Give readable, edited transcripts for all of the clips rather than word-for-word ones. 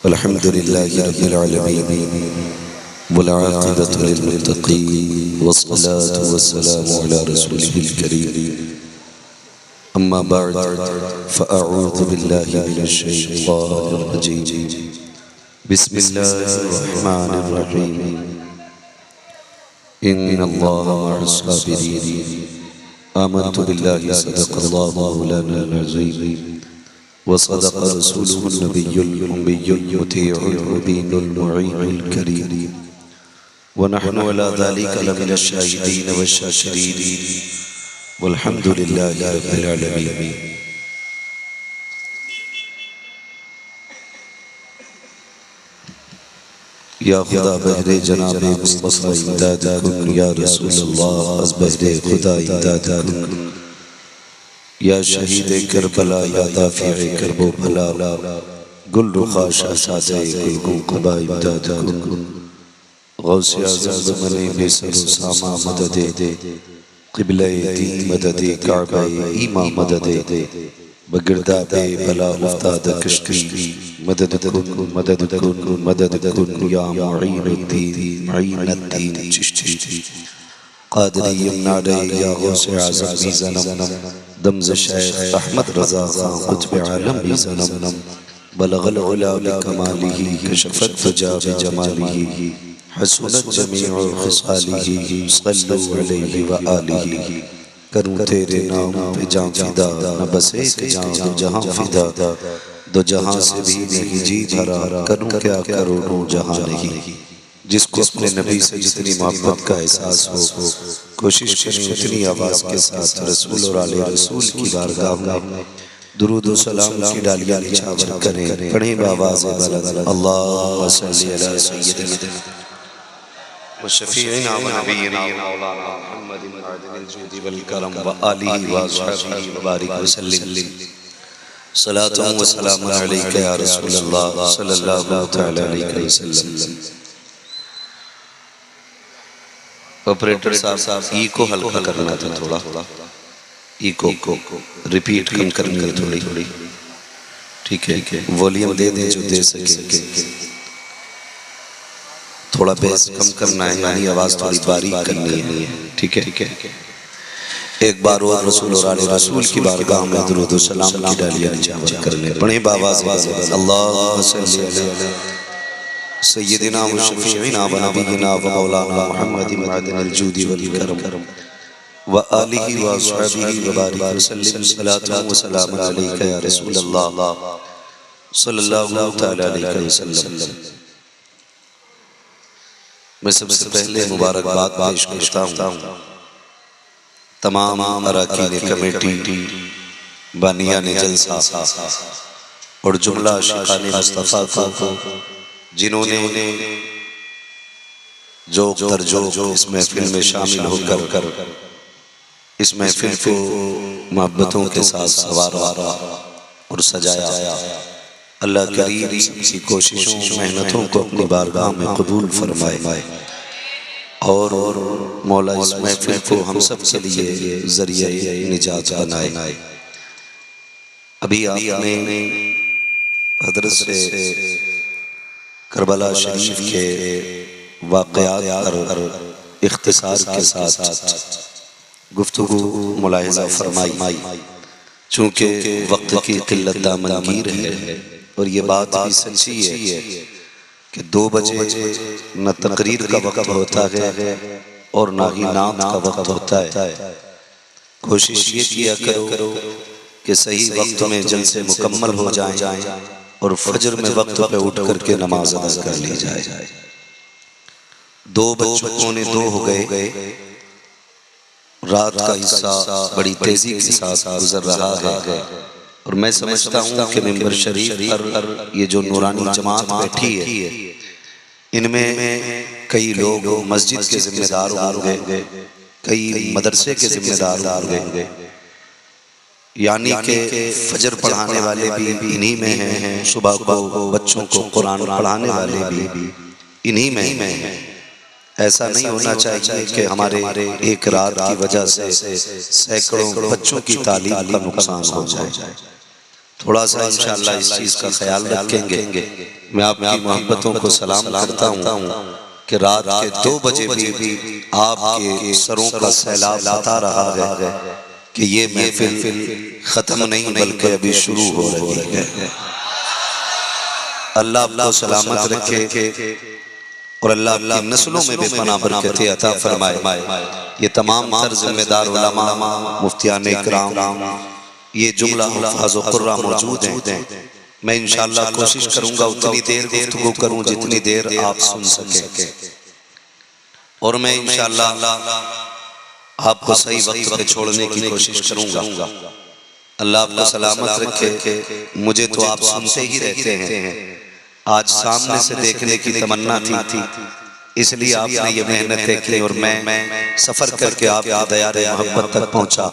अल्हम्दुलिल्लाहि रब्बिल आलमीन वल आक़िबतु लिल मुत्तक़ीन वस्सलातु वस्सलामु अला रसूलिहिल करीम अम्मा बअद फ़अऊज़ु बिल्लाहि मिनश शैतानिर रजीम बिस्मिल्लाहिर रहमानिर रहीम इन्नल्लाहा मअस साबिरीन आमन्तु बिल्लाहि सदक़ल्लाहु मौलानाल अज़ीम वसदक़ रसूलुहुन नबियुल उम्मियुल मुतीउल मुबीनुल मुईनुल करीम वनहनु अला ज़ालिका लमिनश शाहिदीन वश्शाकिरीन वल्हम्दुलिल्लाहि रब्बिल आलमीन। या खुदा बहरे जनाब मुस्तफ़ा इमदाद कुन या रसूलल्लाह अज़ बहरे खुदा इमदाद कुन या शहीद करबला या दाफ़िए करबो भला गुल रुखा शहज़ादे गुल क़ुबा इमदाद कुन गौसे आज़म ज़माने बेसर सामा मददे क़िबले दीन मददे काबा ईमा मददे बगिरदा बे भला उफ्ताद कश्ती मदद कुन या मुईनुद्दीन चिश्ती क़ादरी यमनाडे या गौसे आज़म मीज़ानम दमज़ शेख अहमद रज़ा ख़ान क़ुत्ब आलम मीज़ानम बलग़ल उला बिकमालिही कशफ़त फ़जा बिजमालिही हसनत जमीउ ख़िसालिही सल्लु अलैहि व आलिही। करूँ तेरे नाम पे जाँ फ़िदा न बस एक जाँ दो जहाँ फ़िदा दो जहाँ से भी नहीं जी भरा करूँ क्या करोड़ों जहाँ नहीं। जिसको अपने नबी से जितनी मोहब्बत का एहसास हो कोशिश करें उतनी आवाज़ के साथ रसूल और आले रसूल की बारगाह में दुरूद व सलाम की डालियाँ निछावर करें। पढ़ें बावाज़ बुलंद अल्लाहुम्मा सल्लि अला सय्यिदिना व शफ़ीइना व नबीना मौलाना मुहम्मदिन आदिल जुदी वल करम व आलिहि व अस्हाबिहि व बारिक व सल्लिम सलातु व सलाम अलैका या रसूलल्लाह सल्लल्लाहु तआला अलैहि वसल्लम। ऑपरेटर साहब ई को हल्का करना था थोड़ा, ई को रिपीट कम करनी है थोड़ी, ठीक है। वॉल्यूम दे दें जो दे सके, थोड़ा बेस कम करना है यानी आवाज़ थोड़ी बारीक करनी है, ठीक है। एक बार और रसूल और आले रसूल की बारगाह में दुरूद व सलाम की डालियाँ निछावर करने पढ़े बाबा अल्लाहुम्मा सल्लि अला सय्यिदिना व शफ़ीइना व नबीना व मौलाना मुहम्मदिन आदिल जुदी वल करम व आलिहि व अस्हाबिहि व बारिक व सल्लिम सलातु व सलाम अलैका या रसूलल्लाह सल्लल्लाहु तआला अलैहि वसल्लम। मैं सबसे पहले मुबारकबाद पेश करता हूँ तमाम अरकान कमेटी, बानियान जलसा और जुमला आशिकान मुस्तफ़ा को जिन्होंने जो इस महफिल में शामिल होकर इस महफिल को मोहब्बतों के साथ संवारा और सजाया। अल्लाह करीम की कोशिशों मेहनतों को अपनी बारगाह में कबूल फरमाए और मौला इस महफिल को हम सब के लिए ज़रिया निजात बनाए। अभी आपने हज़रत से करबला शरीफ के वाक़यात पर इख्तिसार के साथ गुफ्तगू मुलाहिज़ा फरमाई। चूँकि वक्त की क़िल्लत दामनगीर है और ये बात भी सच्ची है कि 2 बजे न तकरीर का वक्त होता है और ना ही नात का वक्त होता है। कोशिश ये किया करो कि सही वक्त में जलसे मुकम्मल हो जाएं और फजर में वक्त पे उठ करके नमाज अदा कर ली जाए। 2 बज चुके 2 हो गए, रात का हिस्सा बड़ी तेजी के साथ गुजर रहा है और मैं समझता हूँ कि मिंबर शरीफ पर ये जो नूरानी जमात बैठी है इनमें कई लोग मस्जिद के जिम्मेदार होंगे, कई मदरसे के जिम्मेदार होंगे, यानी कि फजर पढ़ाने वाले भी इन्हीं में हैं, सुबह को बच्चों को कुरान पढ़ाने वाले भी इन्हीं में हैं। ऐसा नहीं होना चाहिए कि हमारे एक रात की वजह से सैकड़ों बच्चों की तालीम का नुकसान हो जाए। थोड़ा सा इंशाअल्लाह इस चीज़ का ख्याल रखेंगे। मैं आपकी मोहब्बतों को सलाम करता हूँ कि रात के 2 बजे भी आपके सरों का सैलाब बता रहा है कि ये महफिल ख़त्म नहीं बल्कि अभी शुरू हो रही है। अल्लाह आपको सलामत रखे और अल्लाह की नस्लों में बेपनाह बरकतें अता फरमाए। ये तमाम तर जिम्मेदार उलमा, मुफ्तियान इकराम, ये जुमला हुफ़ाज़ व क़ुर्रा मौजूद हैं। मैं इंशाअल्लाह कोशिश करूँगा उतनी देर गुफ्तगू करूँ जितनी देर आप सुन सकें, और मैं इंशाअल्लाह आपको सही वक्त पे छोड़ने की कोशिश करूँगा। अल्लाह आपको सलामत रखे। मुझे तो आप सुनते ही रहते हैं, आज सामने से देखने की तमन्ना थी, इसलिए आपने ये मेहनतें की और मैं सफ़र करके आपकी दयारे मोहब्बत तक पहुँचा।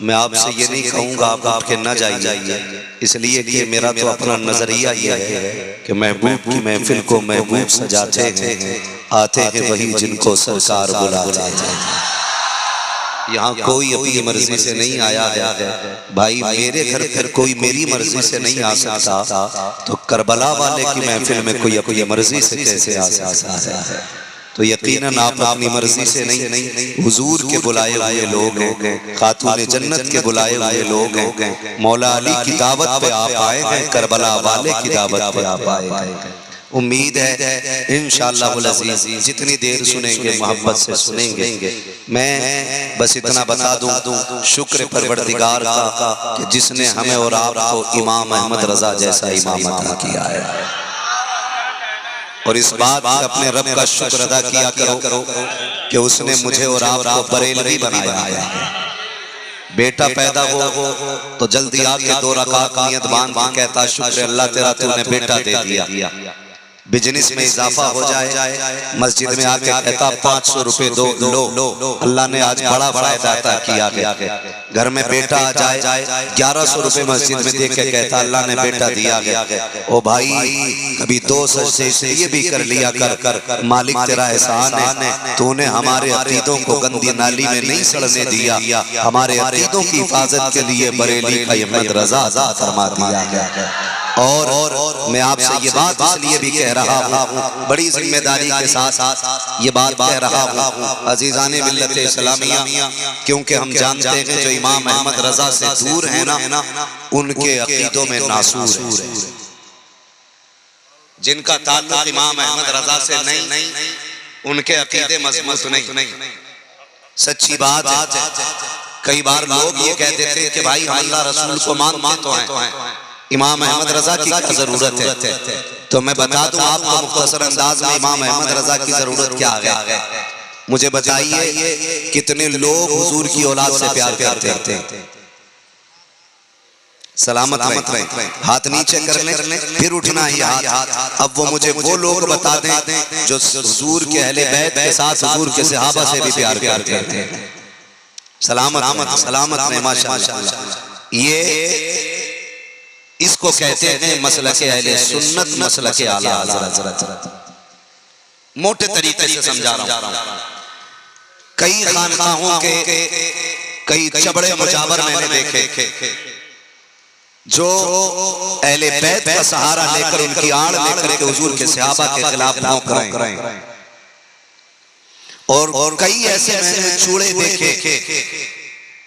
मैं आपसे ये नहीं कहूँगा आप उठ के न जाइए, इसलिए कि मेरा तो अपना नज़रिया ये है कि महबूब की महफिल को महबूब सजाते हैं, आते हैं वही जिनको सरकार बुलाते हैं। यहाँ कोई अपनी मर्जी से नहीं आया है भाई, मेरे घर फिर कोई मेरी मर्जी से नहीं आ सकता, तो करबला वाले की महफिल में कोई अपनी मर्जी से कैसे आ सकता है? तो यकीनन आप अपनी मर्जी से नहीं, हुजूर के बुलाए हुए लोग हैं, खातून जन्नत के बुलाए हुए लोग हैं। मौला अली की दावत पे आप आए हैं, करबला वाले की दावत पे आप आए हैं। उम्मीद है इंशाअल्लाह अज़ीज़ जितनी देर सुनेंगे मोहब्बत से सुनेंगे। मैं बस इतना बता दूं, शुक्र परवरदिगार का कि जिसने हमें और आपको इमाम अहमद रजा जैसा इमाम अता किया है, और इस बात पे अपने रब का शुक्र अदा किया करो कि उसने मुझे और आपको बरेलवी बनाया है। बेटा पैदा हो तो जल्दी आके 2 रकात नियत बांध के कहता शुक्र अल्लाह तेरा तूने बेटा दे दिया। बिजनेस में इजाफा हो जाए, मस्जिद में आके कहता 500 रुपए दो लो, अल्लाह ने आज बड़ा फायदा अता किया है। घर में बेटा आ जाए 1100 रुपए मस्जिद में दे के कहता अल्लाह ने बेटा दिया है। ओ भाई कभी 2 सजदे इसलिए भी कर लिया कर, मालिक तेरा एहसान है, तूने हमारे अकीदों को गंदी नाली में नहीं सड़ने दिया, हमारे अकीदों की हिफाजत के लिए बरेली का अहमद रजा फरमा दिया है। और मैं आपसे ये बात इसलिए भी कह रहा हूँ, बड़ी जिम्मेदारी के साथ ये बात कह रहा हूँ अजीज़ाने मिल्लत इस्लामिया, क्योंकि हम जानते हैं जो इमाम अहमद रजा से दूर है ना, उनके अकीदों में नासूर है। जिनका ताल्लुक इमाम अहमद रजा से नहीं, उनके अकीदे मजबूत नहीं। सच्ची बात है। कई बार लोग ये कह देते हैं कि भाई हम अल्लाह रसूल को मानते तो हैं, इमाम अहमद रजा की क्या जरूरत है? तो मैं बता दूं आपको मुख्तसर अंदाज में इमाम अहमद रजा की जरूरत क्या है। मुझे बताइए कितने लोग हुजूर की औलाद से प्यार करते हैं? सलामत रहे, हाथ नीचे कर ले, फिर उठना ही हाथ। अब वो मुझे वो लोग बता दें जो हुजूर के अहले बैत के साथ हुजूर के सहाबा से भी प्यार करते हैं। सलामत रहे माशाअल्लाह। ये इसको कहते हैं मसलके अहले सुन्नत, मसलके आला हज़रत। मोटे तरीके से समझा रहा हूँ। कई खानकाहों के कई चबड़े मुजावर मैंने देखे जो अहले बैत का सहारा लेकर, उनकी आड़ लेकर के हुजूर के सहाबा के खिलाफ भौंक रहे हैं। और कई ऐसे मैंने चूड़े देखे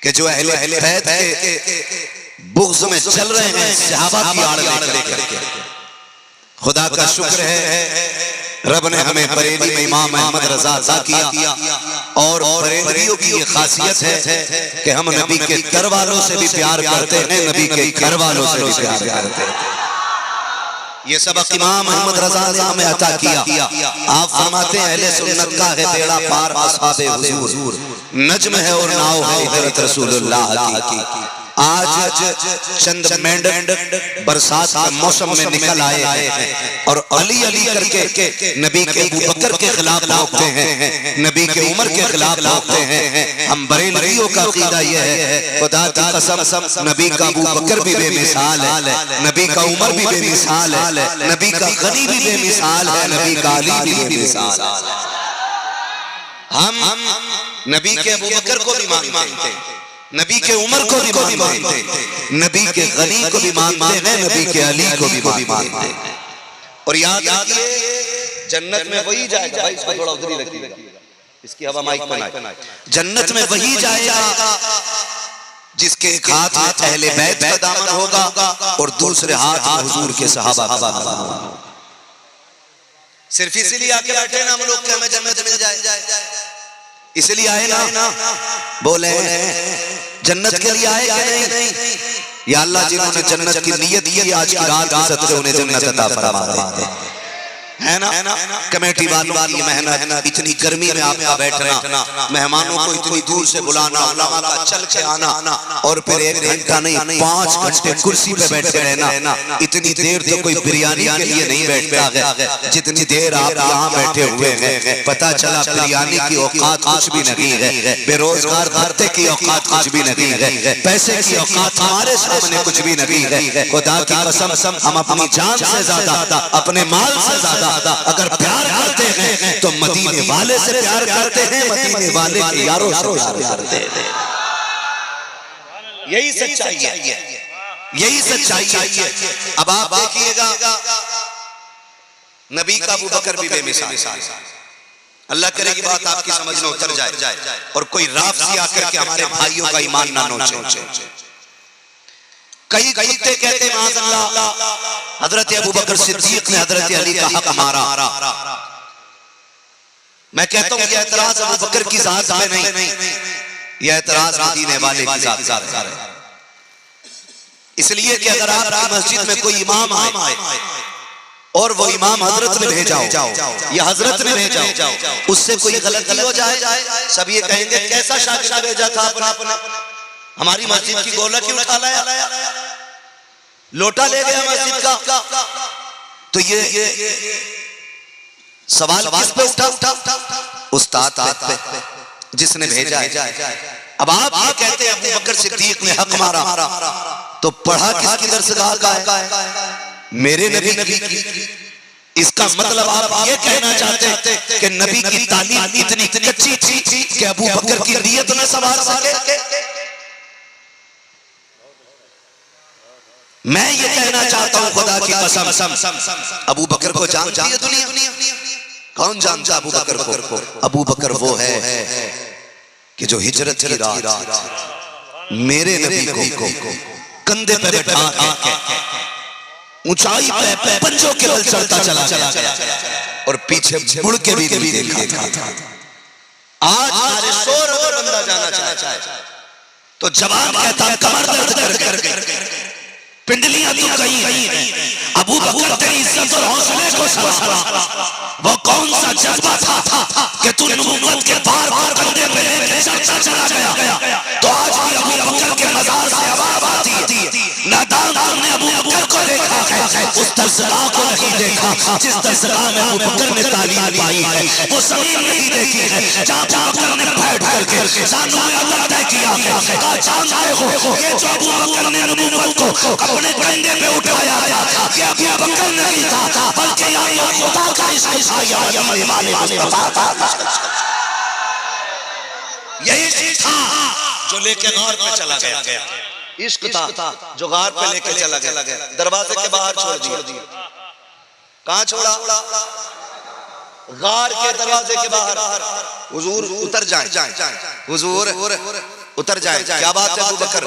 कि जो अहले बैत के बुग़्ज़ में चल रहे हैं सहाबा की आड़ लेकर के। खुदा का शुक्र है रब ने हमें बरेली में इमाम अहमद रजा अता किया, और बरेलियों की ये खासियत है कि हम नबी के घर वालों से भी प्यार करते हैं, नबी के घर वालों से भी प्यार करते हैं। ये सबक इमाम अहमद रजा ने हमें अता किया। आप फरमाते हैं अहले सुन्नत का है बेड़ा पार असहाबे हुजूर, नज्म है और नाव है हज़रत रसूलुल्लाह की। आज चंद मेंढक बरसात के मौसम में निकल आए हैं और अली अली करके नबी के अबू बकर के खिलाफ भौंकते हैं, नबी के उमर के खिलाफ भौंकते हैं। हम बरेलियों का अकीदा ये है, खुदा की कसम नबी का अबू बकर भी बेमिसाल है, नबी का उमर भी बेमिसाल है, नबी का गनी भी बेमिसाल है, नबी का अली भी बेमिसाल है। हम नबी के अबू बकर को भी मानते हैं, नबी के उमर को भी मानते, नबी के गनी को भी मानते हैं, नबी के अली को भी मानते हैं। और याद रखिए जन्नत में वही जाएगा, भाई इसको थोड़ा उधर ही रखिएगा, इसकी हवा माइक पर ना। जन्नत में वही जाएगा जिसके एक हाथ में अहले बैत का दामन होगा और दूसरे हाथ में हुजूर के सहाबा का दामन होगा। सिर्फ इसीलिए आके बैठे ना हम लोग कि हमें जन्नत मिल जाए, इसलिए आए ना, बोले जन्नत के लिए आए कि नहीं? या अल्लाह जिन्होंने जन्नत की नियत की आज की रात के सदक़े उन्हें जन्नत अता फरमा दे, है ना? कमेटी वालों की मेहनत, इतनी गर्मी में आपका बैठना, मेहमानों को इतनी दूर से बुलाना, उलमा का चल के आना और फिर 1 घंटा नहीं 5 घंटे कुर्सी पे बैठे रहना। इतनी देर तो कोई बिरयानी के लिए नहीं बैठता है जितनी देर आप यहाँ बैठे हुए हैं। पता चला बिरयानी की औकात कुछ भी नहीं है, बेरोजगार भत्ते की औकात कुछ भी नहीं है, पैसे की औकात हमारे सामने कुछ भी नहीं है। खुदा की कसम हम अपनी जान से ज्यादा, अपने माल से ज्यादा अगर प्यार करते हैं तो मदीने वाले से प्यार करते हैं, मदीने वाले के यारों से प्यार करते हैं। यही सच्चाई है, यही सच्चाई है। अब आप देखिएगा नबी का अबू बकर भी बेमिसाल। अल्लाह करे कि बात आपकी समझ में उतर जाए और कोई राफसी आकर के हमारे भाइयों का ईमान ना नोचे। कई कुत्ते कहते माज़अल्लाह हजरत अबू बकर सिद्दीक ने हजरत अली का हक मारा। मैं कहता हूं यह एतराज अबू बकर की जात पे नहीं, यह एतराज मदीने वाले की जात पे है। इसलिए कि अगर आपकी मस्जिद में कोई इमाम आए और वो इमाम हजरत ने भेजा हो या हजरत ने भेजा हो, उससे कोई गलती हो जाए, सब ये कहेंगे कैसा शागिर्द भेजा था आपने, हमारी मस्जिद की गोला क्यों उठा लाया, लोटा ले गया मस्जिद का। तो ये सवाल किस पे उठा? उस्ताद पे जिसने भेजा है। अब आप ये कहते हैं अबू बकर सिद्दीक ने हक मारा, तो पढ़ा किसकी दरसगाह का है? मेरे नबी की। इसका मतलब आप ये कहना चाहते हैं कि नबी की तालीम इतनी कच्ची थी कि अबू बकर की नियत न संवार सके? मैं ये कहना चाहता हूं खुदा की कसम, अबू बकर को जानती है दुनिया? कौन जानता अबू बकर को? अबू बकर वो है कि जो हिजरत की रात मेरे नबी को कंधे पे बैठा ऊंचाई पे पंजों के बल चलता चला गया और पीछे मुड़ के भी देखा था। आज हमारे 100 बंदा जाना चाहे तो जवान कहता कमर दर्द कर पिंडलियां तो कहीं नहीं। अबू बकर तेरी इज्जत और हौसले को सवारा, वो कौन सा जज्बा था कि तू नबूवत के बार-बार कंधे पे लेके चलता चला गया? तो आज भी अबू बकर के मजार से आवाज आती है, नादान तुमने अबू बकर को देखा है, उस दरसगाह को नहीं देखा जिस दरसगाह में अबू बकर ने तालीम पाई है, वो ज़मीन नहीं देखी है जहाँ अबू बकर ने बैठ करके सानों में अल्लाह तय किया है। कहा जानते हो ये जो अबू बकर ने नबूवत को अपने कंधे पे उठाया था, ये अबू बकर नहीं था बल्कि ये खुदा का यही था जो लेके गार पे चला गया। इश्क था जो गार पे लेके चला गया, दरवाजे के बाहर छोड़ दिया। कहाँ छोड़ा? गार के दरवाजे के बाहर। हुजूर उतर जाए, हुजूर उतर जाए। क्या बात है अबू बकर?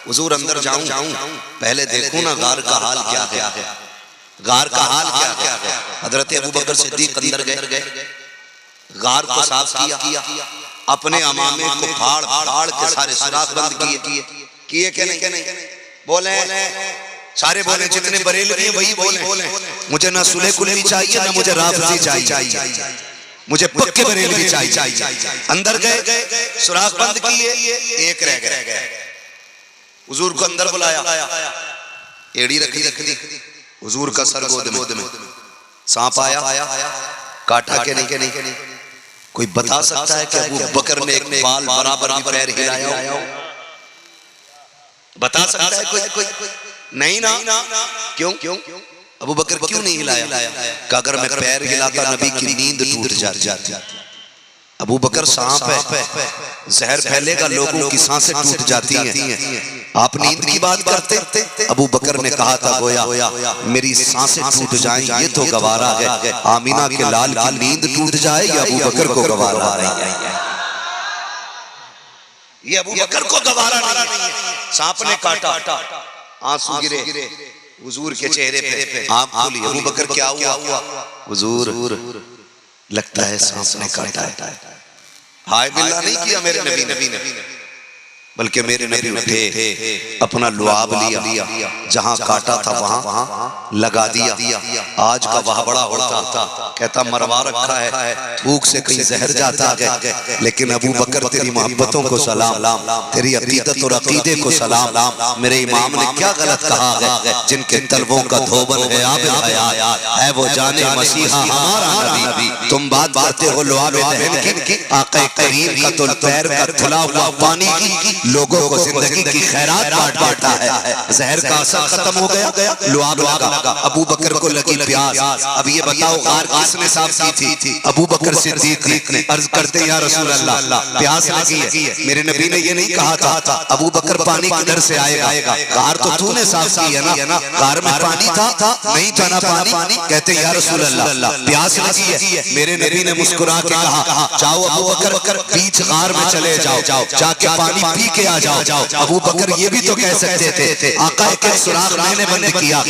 हुजूर अंदर जाऊं, पहले देखूं ना गार का हाल क्या है, गार का हाल क्या है। हजरत अबू बकर सिद्दीक अंदर गए, गार को साफ किया, अपने अमामे को फाड़ के सारे सुराख बंद किए कि नहीं? बोले सारे बोले, जितने बरेलवी वही बोले, मुझे ना सुले कुली चाहिए ना मुझे राफजी चाहिए, मुझे पक्के बरेलवी चाहिए। अंदर गए, सुराख बंद किए, एक रह गया। हुजूर को अंदर बुलाया, एड़ी रख दी, हुजूर का सर गोद में, सांप आया, काटा के नहीं? कोई बता सकता है कि अबू बकर ने एक बाल बराबर भी पैर हिलाया हो? बता सकता है कोई? नहीं ना। क्यों? अबू बकर क्यों नहीं हिलाया? कि अगर मैं पैर हिलाता नबी की नींद टूट जाती। अबू बकर सांप है, जहर फैलेगा, लोगों की सांसें टूट जाती हैं। आप नींद की बात करते, अबू बकर ने कहा था गोया मेरी सांसें टूट जाएं ये तो गवारा है, आमीना के लाल की नींद टूट जाए या अबू बकर को गवारा नहीं है। ये अबू बकर को गवारा नहीं है। सांप ने काटा, आंसू गिरे हुजूर के चेहरे पे, आंख खोली, अबू बकर क्या हुआ? हुजूर लगता है सांप ने काटा है। हाय बिल्ला नहीं किया मेरे नबी ने, बल्कि मेरे नबी उठे, अपना लुआब लिया, जहां काटा था वहां लगा दिया। आज का वह बड़ा होता, कहता मरवा रखा है, थूक से कहीं जहर जाता है, लेकिन अबू बकर तेरी मोहब्बतों को सलाम, तेरी अकीदत और अकीदे को सलाम। मेरे इमाम ने क्या गलत कहा है? जिनके तलवों का धोबन है आब हयात है, वो जाने मसीहा हमारा नबी। तुम बात करते हो लुआब दहन की, आका करीम का तो पैर का खुला हुआ पानी की लोगों को जिंदगी की खैरात बांटता है। जहर का असर खत्म हो गया, लुआब लगा, अबू बकर को लगी प्यास। अब ये बताओ गार किसने साफ की थी? अबू बकर सिद्दीक ने। अर्ज करते या रसूल अल्लाह प्यास लगी है, मेरे नबी ने ये नहीं कहा था अबू बकर पानी किधर से आएगा? गार तो तूने साफ की है ना, गार में पानी था नहीं था ना पानी? कहते या रसूल अल्लाह प्यास लगी है, मेरे नबी ने मुस्कुरा के कहा जाओ अबू बकर बीच गार में चले जाओ, जाके पानी पी के आ जाओ। अबू बकर ये भी तो कह सकते थे आका के सुराग मैंने बंद किया,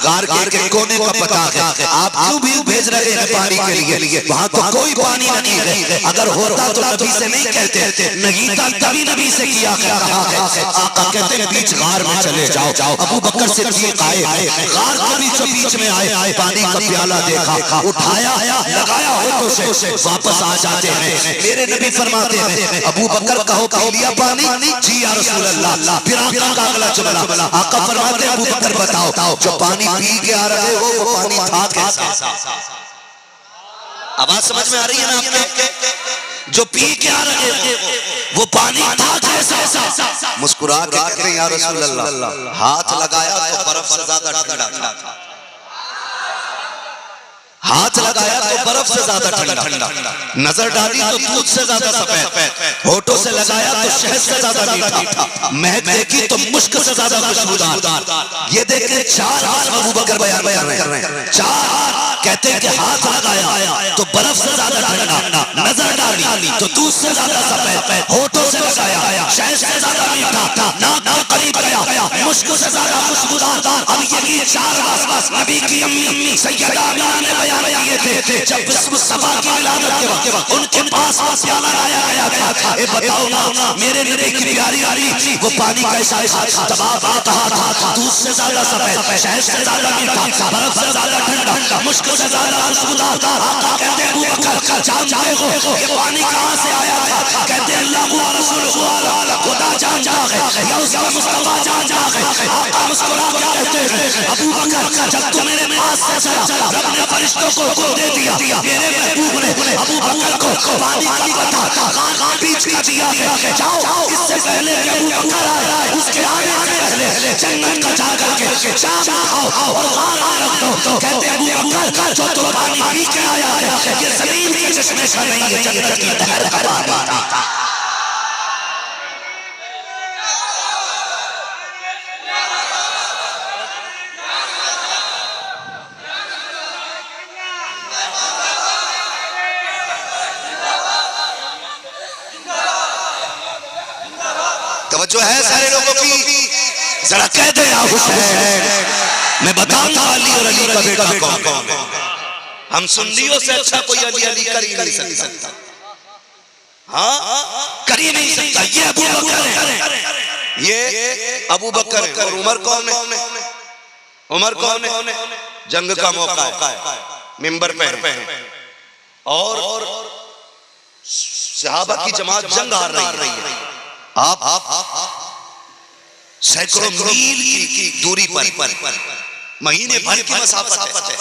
गार के कोने का पता है, आप क्यों भी भेज रहे हैं पानी के लिए? वहां तो कोई पानी नहीं है, अगर होता तो नबी से नहीं कहते, नहीं था तभी नबी से किया कहा है। आका कहते हैं बीच गार में चले जाओ। अबू बकर सिद्दीक आए, गार के बीच में आए, पानी का प्याला देखा, उठाया, लगाया होठों से, वापस आ जाते हैं। मेरे नबी फरमाते हैं अबू बकर कहो पी लिया पानी? जी या रसूल अल्लाह। फिर आका का अगला जुमला, आका फरमाते हैं अबू बकर बताओ जो पानी पी के आ रहे हो वो पानी था कैसा? आवाज समझ में आ रही है ना आपके? जो पी के आ रहे हो वो पानी था कैसा? मुस्कुरा के कहते हैं या रसूल अल्लाह हाथ लगाया तो बर्फ से ज्यादा ठंडा था, हाथ लगाया तो बर्फ से ज्यादा ठंडा, नजर डाली तो दूध से ज्यादा सफेद, होठों से लगाया तो शहद से ज्यादा मीठा, महक देखी तो मुश्क से ज्यादा खुशबूदार। ये देखे चार हाथ अबू बकर बयान कर रहे हैं, चार कहते हैं कि हाथ लगाया तो बर्फ से ज्यादा ठंडा, नजर डाली तो दूध से ज्यादा सफेद, होठों से लगाया शहद से ज्यादा मीठा, नाक के करीब गया मुश्क से ज्यादा खुशबूदार। अब ये चार बात नबी की अम्मी सैयदा आमिना ने बयान किए थे जब मुस्तफा की विलादत के वक्त उनके पास प्याला लाया गया था। ये बताओ ना मेरे नबी की प्यारी वो पानी कैसा था? जवाब कहा था दूध से ज्यादा सफेद, शहद से ज्यादा मीठा, बर्फ से ज्यादा ठंडा, मुश्क से ज्यादा खुशबूदार। आका कहते हैं अबू बकर जान हो ये पानी कहां से आया था? कहते हैं अल्लाह व रसूल खुदा जानता है या उसका मुस्तफा जानता है। आका मुस्कुरा के कहते हैं अबू बकर जब तू मेरे पास से चला रब ने फरिश्तों को दे दिया, मेरे महबूब ने अबू बकर को पानी का पता बीच का दिया है। जाओ इससे पहले कि अबू बकर आए उसके आने से पहले जन्नत का जाकर के शाम खाओ और गार रख दो। कहते हैं अबू बकर जो तो पानी पी के आया है ये जमीन के चश्मे से नहीं है, जन्नत की लहर का पानी था। तवज्जो है सारे लोगों की? जरा कह दे या हुसैन। मैं बताऊंगा अली और अली का बेटा कौन है। हम सुन्नियों से अच्छा कोई अली कर ही नहीं सकता, हाँ कर ही नहीं सकता। ये अबू बकर है, ये अबू बकर है। और उमर कौन है? उमर कौन है? जंग का मौका है, मिंबर पे है और सहाबा की जमात जंग हार रही है। आप सैकड़ों मील की दूरी पर महीने भर की मसाफत है,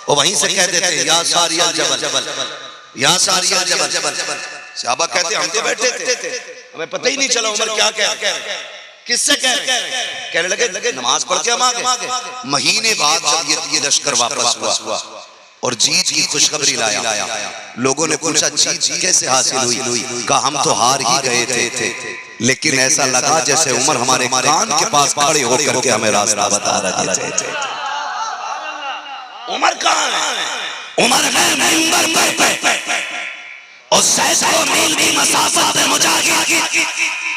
वो वहीं से कह देते हैं या सारियल जबल, या सारियल जबल। सहाबा कहते हम तो बैठे थे, हमें पता ही नहीं चला उमर क्या कह रहे, किससे कह रहे? कहने लगे नमाज पढ़ के हम आ गए। महीने बाद जब ये लश्कर वापस हुआ और जीत की खुशखबरी लाया। लोगों ने पूछा जीत कैसे हासिल हुई? कहा हम तो हार ही गए थे, लेकिन ऐसा लगा जैसे उमर हमारे कान के पास खड़े होकर के हमें रास्ता बता रहे थे। उमर कहाँ है? उमर है मिंबर पे और सैकड़ों मील की मसाफत पे मुजाहिद,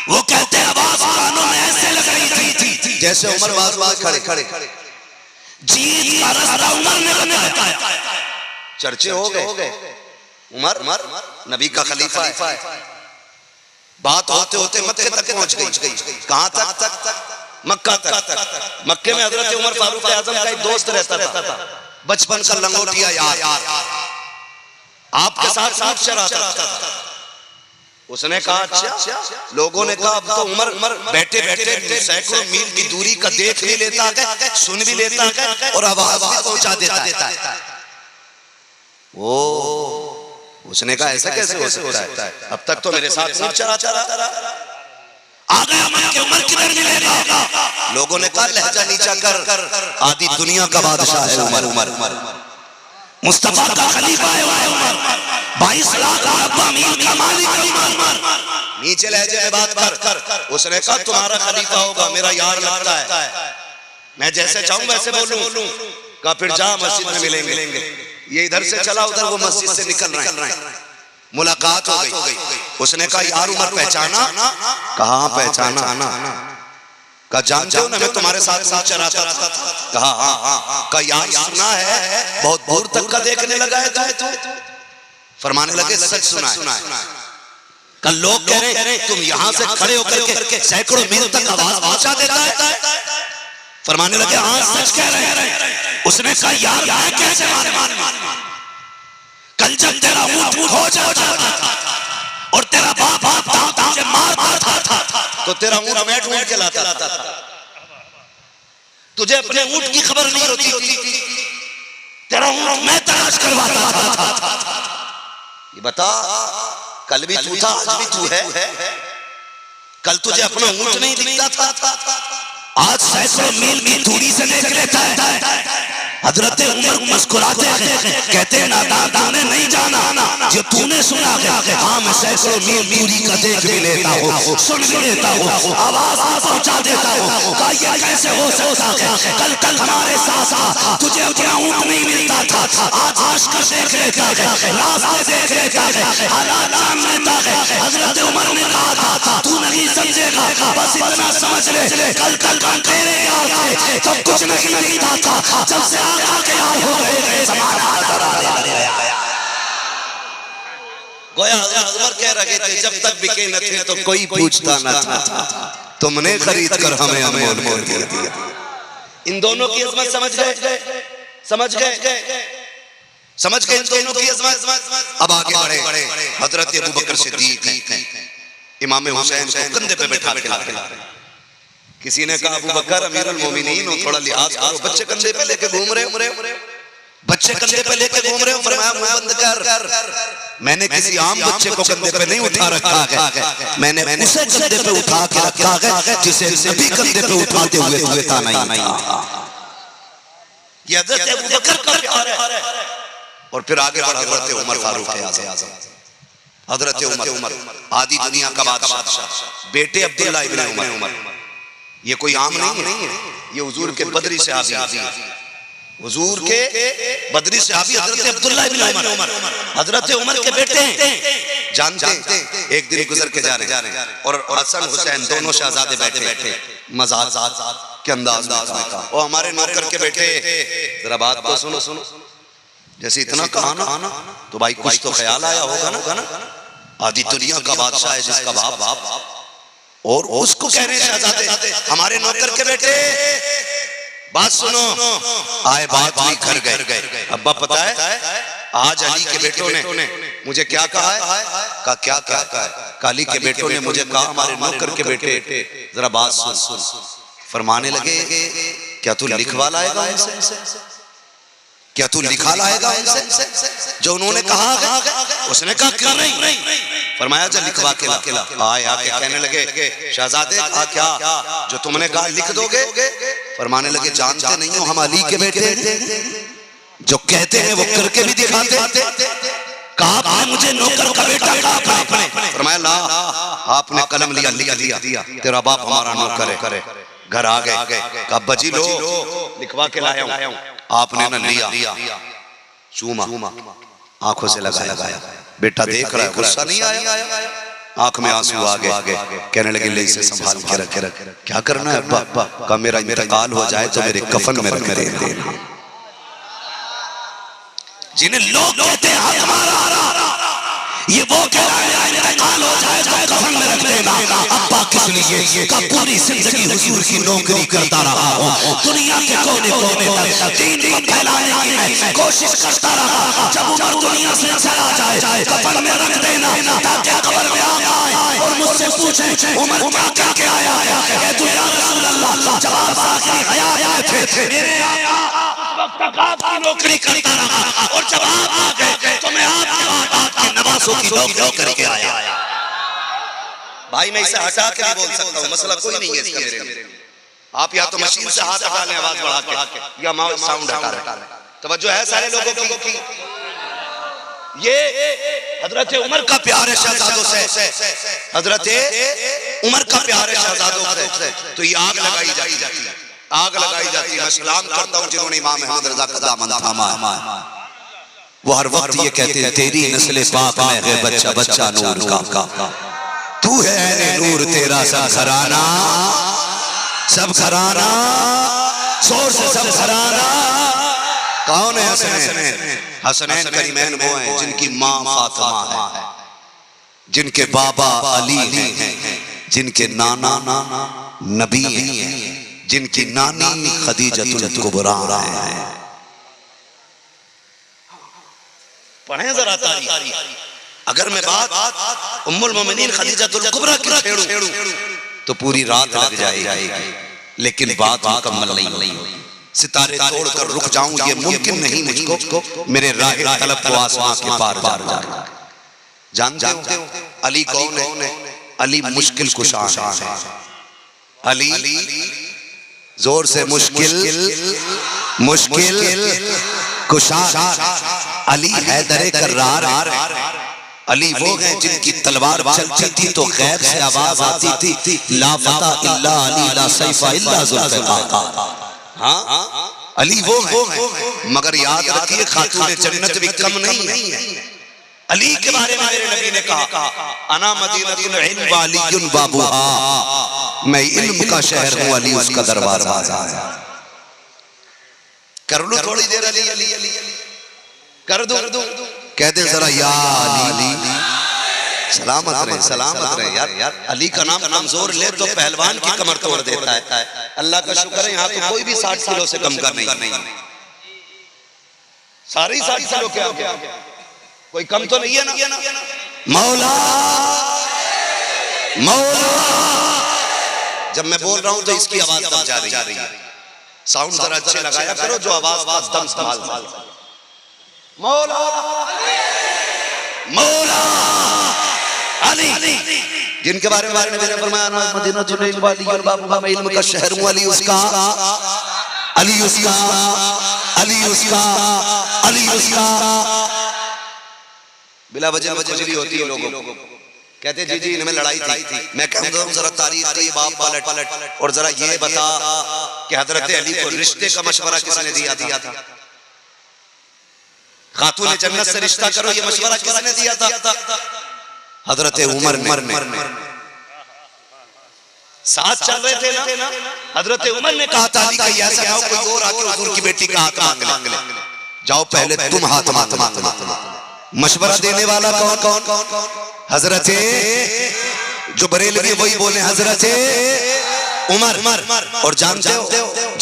वो कहते हैं आवाज कानों में ऐसे लग रही थी जैसे उमर बाज खड़े। जीत का रास्ता उमर ने बनाया। चर्चे हो गए, उमर नबी का खलीफा है। बात होते होते मक्के तक पहुंच गई। कहां तक? मक्का तक। मक्के में हजरत उमर फारूक आजम का एक दोस्त रहता था, बचपन का लंगोटिया यार, आपके साथ साथ चराता था। उसने कहा अच्छा। लोगों ने कहा अब तो उमर बैठे बैठे सैकड़ों मील की दूरी का देख भी लेता है, सुन भी लेता है और आवाज भी पहुंचा देता है। वो उसने कहा ऐसा कैसे हो सकता है? अब तक तो मेरे साथ ऊंट चराता रहा। आ गया उमर किधर मिलेगा? लोगों ने कहा लहजा नीचा कर, आधी दुनिया का बादशाह है उमर, मुस्तफा का खलीफा है उमर, 22 लाख अरब मील का मालिक उमर। नीचे लहजे में बात कर। उसने कहा तुम्हारा खलीफा होगा, मेरा यार लगता है, मैं जैसे चाहूं वैसे बोलूं। कहा फिर जा मस्जिद में मिलेंगे। ये इधर से चला, उधर वो मस्जिद से निकल रहे हैं। मुलाकात हो गई। उसने कहा यार उमर पहचाना? कहा पहचाना। कहा जानते हो ना मैं तुम्हारे साथ चराता था? कहा हाँ। कहा यार सुना है बहुत दूर तक का देखने लगा है तू। फरमाने लगे सच सुना है। कल लोग कह रहे तुम यहाँ से खड़े होकर के सैकड़ों मील तक आवाज पहुंचा देता है। फरमाने लगे हाँ सच कह रहे हैं। उसने कहा यार मैं कैसे माने? कल जब तेरा ऊंट खो जाता और तेरा बाप तुझे मारता था तो तेरा ऊंट मैं ढूंढ के लाता था। तुझे अपने ऊंट की खबर नहीं होती, तेरा ऊंट मैं तलाश करवाता था। ये बता, कल भी तू था, आज भी तू है। कल तुझे अपना ऊंट नहीं दिखता था, आज सैकड़ों मील की दूरी से देख लेता है। हजरत उमर मुस्कुराते कहते हैं नादान तूने नहीं जाना जो तूने सुना है। हाँ मैं सैकड़ों मील दूरी का देख भी लेता हूँ, सुन भी लेता हूँ, आवाज पहुंचा देता हूँ। कहा ये कैसे हो सकता है? कल हमारे साथ तुझे अपना ऊंट नहीं मिलता था, आज आशका देख लेता है, रास्ते देख लेता है, हालात जान लेता है। हजरत उमर ने कहा था तू नहीं समझेगा, बस इतना समझ ले कल तेरे यार थे तब कुछ नहीं दिखता था, जब से आका के यार हो गए ज़माना गोया उमर कह रहे थे जब तक बिके न थे तो कोई पूछता न था, तुमने खरीद कर हमें अनमोल दिया। इन दोनों की अजमत समझ गए इन दोनों की अजमत। अब आगे बढ़े। हजरत अबू बकर सिद्दीक इमाम हुसैन को कंधे पे बैठा के किसी ने कहा अबू बकर अमीरुल मोमिनीन हो, थोड़ा लिहाज करो, बच्चे कंधे पे लेके घूम रहे हो। फरमाया मुंह बंद कर। मैंने किसी आम बच्चे को कंधे पे नहीं उठा रखा है, मैंने उसे कंधे पे उठा के रखा है जिसे नबी कंधे पे उठाते हुए था नहीं। ये हजरत अबू बकर का प्यार है। और फिर आगे बढ़ा हजरत उमर फारूक आज़म। हजरत उमर आदि दुनिया का बादशाह, बेटे अब्दुल्लाह इब्न उमर। ये कोई आम नहीं है, ये हुजूर के बदरी सहाबी, हुजूर के बदरी सहाबी हजरत अब्दुल्लाह इब्न उमर, हजरत उमर के बेटे हैं। जानते एक दिन गुजर के जा रहे और हसन हुसैन दोनों शहजादे बैठे मजाक के अंदाज में कहा ओ हमारे नौकर के बेटे जरा बात को सुनो। जैसे इतना कहा ना तो भाई कुछ तो ख्याल आया होगा ना। आदि दुनिया का बादशाह है जिसका बाप और उसको कह रहे शहजादे हमारे नौकर के बेटे बात सुनो। आए बात हुई घर गए। अब्बा पता है आज अली के बेटों ने मुझे क्या कहा है? कहा क्या कहा है? काली के बेटों ने मुझे कहा हमारे नौकर के बेटे जरा बात सुन। फरमाने लगे क्या तू लिखवा लाएगा उनसे? क्या तू लिखा लाएगा उनसे जो उन्होंने कहा है? उसने कहा क्यों नहीं। फरमाया जा लिखवा के ला। आए आके कहने लगे शहजादे कहा क्या जो तुमने कहा लिख दोगे? फरमाने लगे जानते नहीं हो हम अली के बेटे, जो कहते हैं वो करके भी दिखाते। कहा आपने मुझे नौकर का बेटा कहा आपने? फरमाया ला, आपने कलम लिया, लिख दिया तेरा बाप हमारा नौकर है। घर आ गए, कहा बजी लो लिखवा के लाया हूं। आपने न लिया, चूमा, आंखों से लगाया। बेटा देख रहा है, गुस्सा नहीं आया, आंख में आंसू आ गए। कहने लगे ले इसे संभाल के रख। क्या करना है अब्बा? का मेरा इंतकाल हो जाए तो मेरे कफन में रख देना। जिन्हें लोग कहते हैं हमारा, ये वो कह रहा है इंतकाल हो जाए तो कफन में रख देना। अब्बा किस लिए? का पूरी जिंदगी हुजूर की नौकरी करता रहा हूं, दुनिया के कोने-कोने तक दीन को फैलाने की मैं कोशिश करता रहा। जब उमर दुनिया से चला जाए कफन में रख देना, ताकि कब्र में आए और मुझसे पूछे उमर क्या करके आया है? तू या रसूल अल्लाह, जवाब आखिरी हयात में थे, मेरे आका उस वक्त आपकी नौकरी करता रहा, और जब आप आ गए तो मैं आपके नवासों की नौकरी करके आया। भाई मैं इसे हटा के नहीं बोल सकता हूँ, मसला कोई नहीं है इसका मेरे लिए। आप या तो मशीन से हाथ हटा लें आवाज बढ़ा के, या साउंड हटा लें। तवज्जो है सारे लोगों की? ये हजरत उमर का प्यार है शहजादों से, हजरत उमर का प्यार है शहजादों से, तो ये आग लगाई जाती है, आग लगाई जाती है। मैं सलाम करता हूँ जिन्होंने इमाम अहमद रजा का दामन थामा है। वो हर वक्त ये कहते हैं तेरी नस्ल पाक में है बच्चा नूर का, तू है नूर, तेरा सब घराना शोर से सब घराना। कौन है हसनैन? हसनैन करीमैन वो हैं जिनकी माँ फातिमा है, जिनके बाबा अली हैं, जिनके नाना नबी हैं, जिनकी नानी खदीजतुल कुबरा है। पढ़ें जरा तारीख। अगर मैं बात उम्मुल मोमिनीन खदीजतुल कुबरा की छेड़ूं तो पूरी रात लग जाएगी, लेकिन बात मुकम्मल नहीं होगी। सितारे तोड़कर रुक जाऊं ये मुमकिन नहीं मुझको, मेरे राह तलब को आसमां के पार जा। जानते हो अली कौन है? अली मुश्किल कुशा है। अली जोर से मुश्किल कुशा। अली हैदर कर्रार। अली वो हैं जिनकी तलवार चलती थी तो गैर से आवाज आती थी, ला फता इल्ला अली ला सैफा इल्ला जुल्फ़िकार। हाँ, अली वो हैं, मगर याद रखिए खातून जन्नत भी कम नहीं है। अली के बारे में मेरे नबी ने कहा अना मदीनतुल इल्म व अलीयुन बाबुहा, मैं इल्म का शहर हूँ, अली उसका दरवाजा है। कर लो थोड़ी देर अली कर दो, कह दे जरा या अली, सलामत रहे यार। अली का नाम कमजोर ले तो पहलवान की कमर तोड़ देता है। अल्लाह का शुक्र है यहाँ तो कोई भी 60 किलो से कम का नहीं, सारे 60 किलो क्या कोई कम तो नहीं है ना। मौला जब मैं बोल रहा हूं तो इसकी आवाज दब जा रही है। साउंड जरा अच्छे लगाया करो जो आवाज दम संभाल। मौला अली, जिनके बारे में मैंने फरमाया मदीनतुल इल्म व अलीयुन बाबुहा, मैं इल्म का शहर हूं, अली उसका बिला वजह खुजली होती है लोगों को। कहते जी इनमें लड़ाई थी। मैं कहता हूं जरा तारीख का ये बाप पलट और जरा ये बता कि हजरत अली को रिश्ते का मशवरा किसने दिया था? खातून जन्नत से रिश्ता करो ये मशवरा किसने दिया था? हजरत उमर ने। साथ चल रहे थे ना, हजरत उमर ने कहा था अली का यार से आओ कोई और आके हुजूर की बेटी का हाथ मांग ले। जाओ पहले तुम हाथ मांग। मशवरा देने वाला कौन? हजरत जो बरेलवी वही बोले हजरत उमर। और जानते हो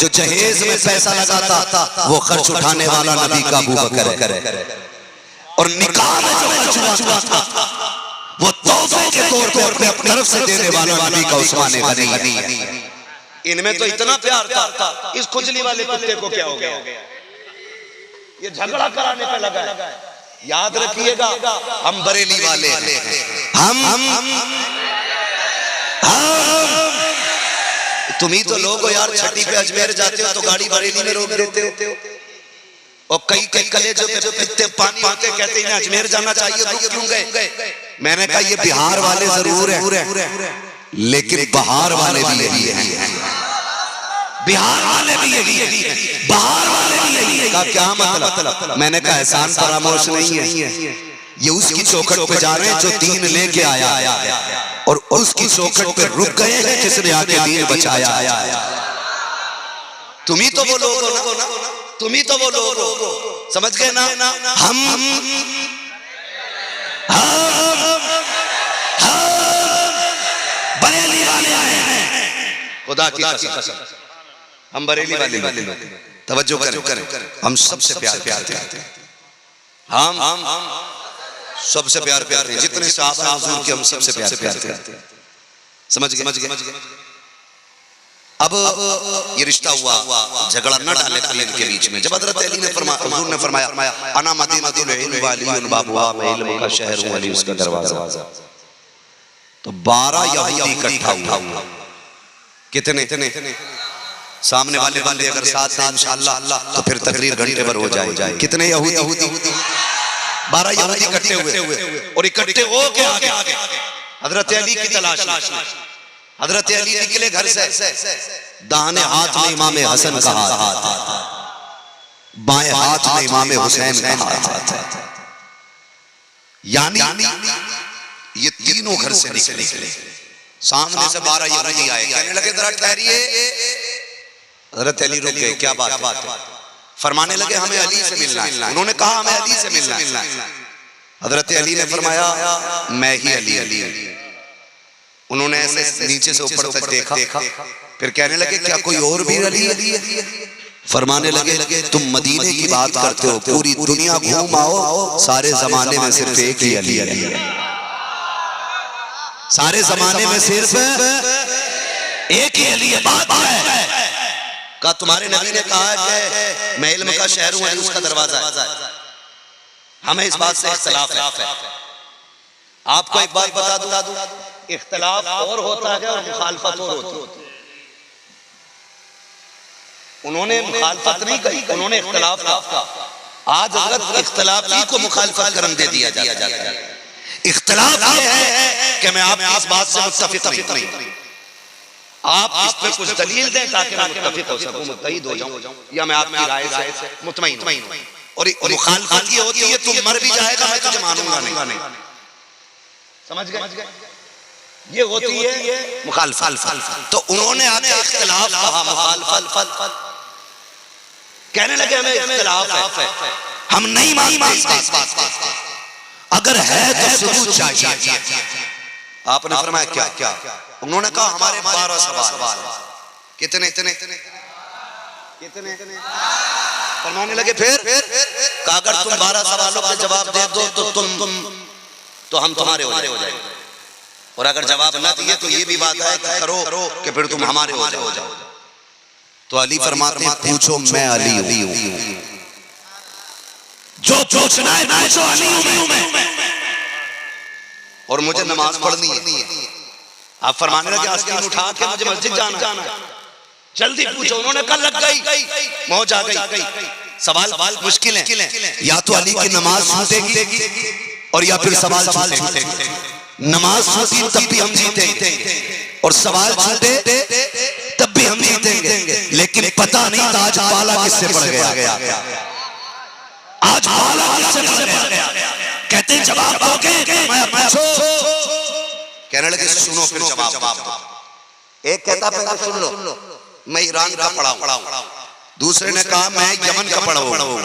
जो जहेज में पैसा लगाता वो खर्च उठाने वाला नबी का अबू बकर है, और निकाह में जो खर्च हुआ था वो तोहफे के तौर पे अपनी तरफ से देने वाला नबी का उस्मान गनी है। इनमें तो इतना प्यार था, इस खुजली वाले कुत्ते को क्या हो गया? ये झगड़ा कराने पे लगा है। याद रखिएगा हम बरेली वाले हैं, हम तुम ही तो लोग हो यार, छठी पे अजमेर जाते हो तो गाड़ी बरेली में रोक देते हो, और कई कई कलेजों पे पित्ते पानी होते, कहते हैं अजमेर जाना चाहिए, रुक क्यों गए? मैंने कहा ये बिहार वाले जरूर है, लेकिन बहार वाले भी यही है, बिहार वाले भी यही है, बहार वाले भी यही है। का क्या मतलब? मैंने कहा एहसान फरामोश नहीं है, ये उसकी चौखट पे जा रहे हैं जो दीन लेके आया, और उसकी चौखट पे रुक गए हैं जिसने आके दीन बचाया। तुम ही तो वो लोग हो ना, तुम ही तो वो लोग हो, समझ गए ना? हम बरेली वाले आए हैं, खुदा की कसम, हम बरेली वाले लोग। तवज्जो करें, हम सबसे प्यार करते हैं, हम सबसे प्यार करते हैं, जितने साहबा हुजूर के हम सबसे प्यार करते हैं। समझ गए? अब ये रिश्ता हुआ, झगड़ा न डाले खलील के बीच में। जब हजरत अली ने फरमाया, हुजूर ने फरमाया अना मदीनतुल इल्म व अलीयुन बाबुहा, मैं इल्म का शहर हूं, अली उसका दरवाजा। तो 12 यहूदी इकट्ठा हुआ। कितने? सामने वाले बंदे अगर साथ हैं इंशाअल्लाह तो फिर तकरीर घंटे भर हो जाए। कितने यहूदी? 12 यहूदी इकट्ठे हुए, और इकट्ठे हो के आगे हजरत अली की तलाश में। हजरत अली निकले घर से, दाहिने हाथ में इमाम हसन का हाथ, बाएं हाथ में इमाम हुसैन का हाथ, यानी ये तीनों घर से निकले। सामने से 12 यहूदी आए, कहने लगे जरा ठहरिए। हजरत अली रुक गए, क्या बात है? फरमाने लगे हमें अली से मिलना है। उन्होंने कहा हमें अली से मिलना है। हजरत अली ने फरमाया मैं ही अली। उन्होंने ऐसे नीचे से ऊपर तक देखा, फिर कहने लगे क्या कोई और भी अली है? फरमाने लगे तुम मदीने की बात करते हो, पूरी दुनिया घूम आओ, सारे जमाने में सिर्फ एक ही अली है, सारे जमाने में सिर्फ एक ही अली है। बात है का तुम्हारे नबी ने कहा कि मैं इल्म का शहर हूं, अली उसका दरवाजा है। हमें इस बात से इख्तिलाफ है। आपको एक बात बता दूं, इख्तिलाफ और होता है और मुखालफत और होती है। उन्होंने मुखालफत नहीं कही, उन्होंने इख्तिलाफ कहा। आज हजरत इख्तिलाफी को मुखालफत करम दे दिया जाता है। इख्तिलाफ ये है कि मैं आप इस बात से मुत्तफिक नहीं, आप इस पे कुछ दलील दें ताकि मैं मुत्तफिक हो सकूं, मुत्तहिद हो जाऊं, या मैं आपकी राय से मुतमईन हूं। और मुखालफत ये होती है तुम मर भी जाएगा मैं तुझे मानूंगा नहीं। समझ गए? ये होती है मुखालफत। तो उन्होंने आके इख्तिलाफ कहा, मुखालफत कहने लगे हमें इख्तिलाफ है, हम नहीं मानते इस बात को, अगर है तो सबूत चाहिए। आपने फरमाया क्या? उन्होंने कहा हमारे 12 सवाल। कितने? फरमाने लगे फिर अगर तुम 12 सवालों के जवाब दे दो तो हम तुम्हारे हो जाएंगे, और अगर जवाब न दिए तो ये भी बात है कि करो कि फिर तुम हमारे हो जाओ। तो अली फरमाते हैं पूछो मैं अली हूं, जो पूछना है पूछो, अली हूं मैं, और मुझे नमाज पढ़नी है। आप फरमाने लगे आस्तीन उठा के मुझे मस्जिद जाना है, जल्दी पूछो। उन्होंने कहा लग गई, मौज आ गई। सवाल मुश्किल है, या तो अली की नमाज छूटेगी और या फिर सवाल छूटेगी। नमाज छूटी तब भी हम जीतेंगे, और सवाल छूटे तब भी हम जीतेंगे। लेकिन पता नहीं था आज पाला किससे पड़ गया, आज पाला किससे पड़ गया। कहते जवाब दोगे? मैं पूछो। कहने लगे सुनो फिर जवाब दो। एक कहता पहले सुन लो मैं ईरान का पढ़ा हूं, दूसरे ने कहा मैं यमन का पढ़ा हूं,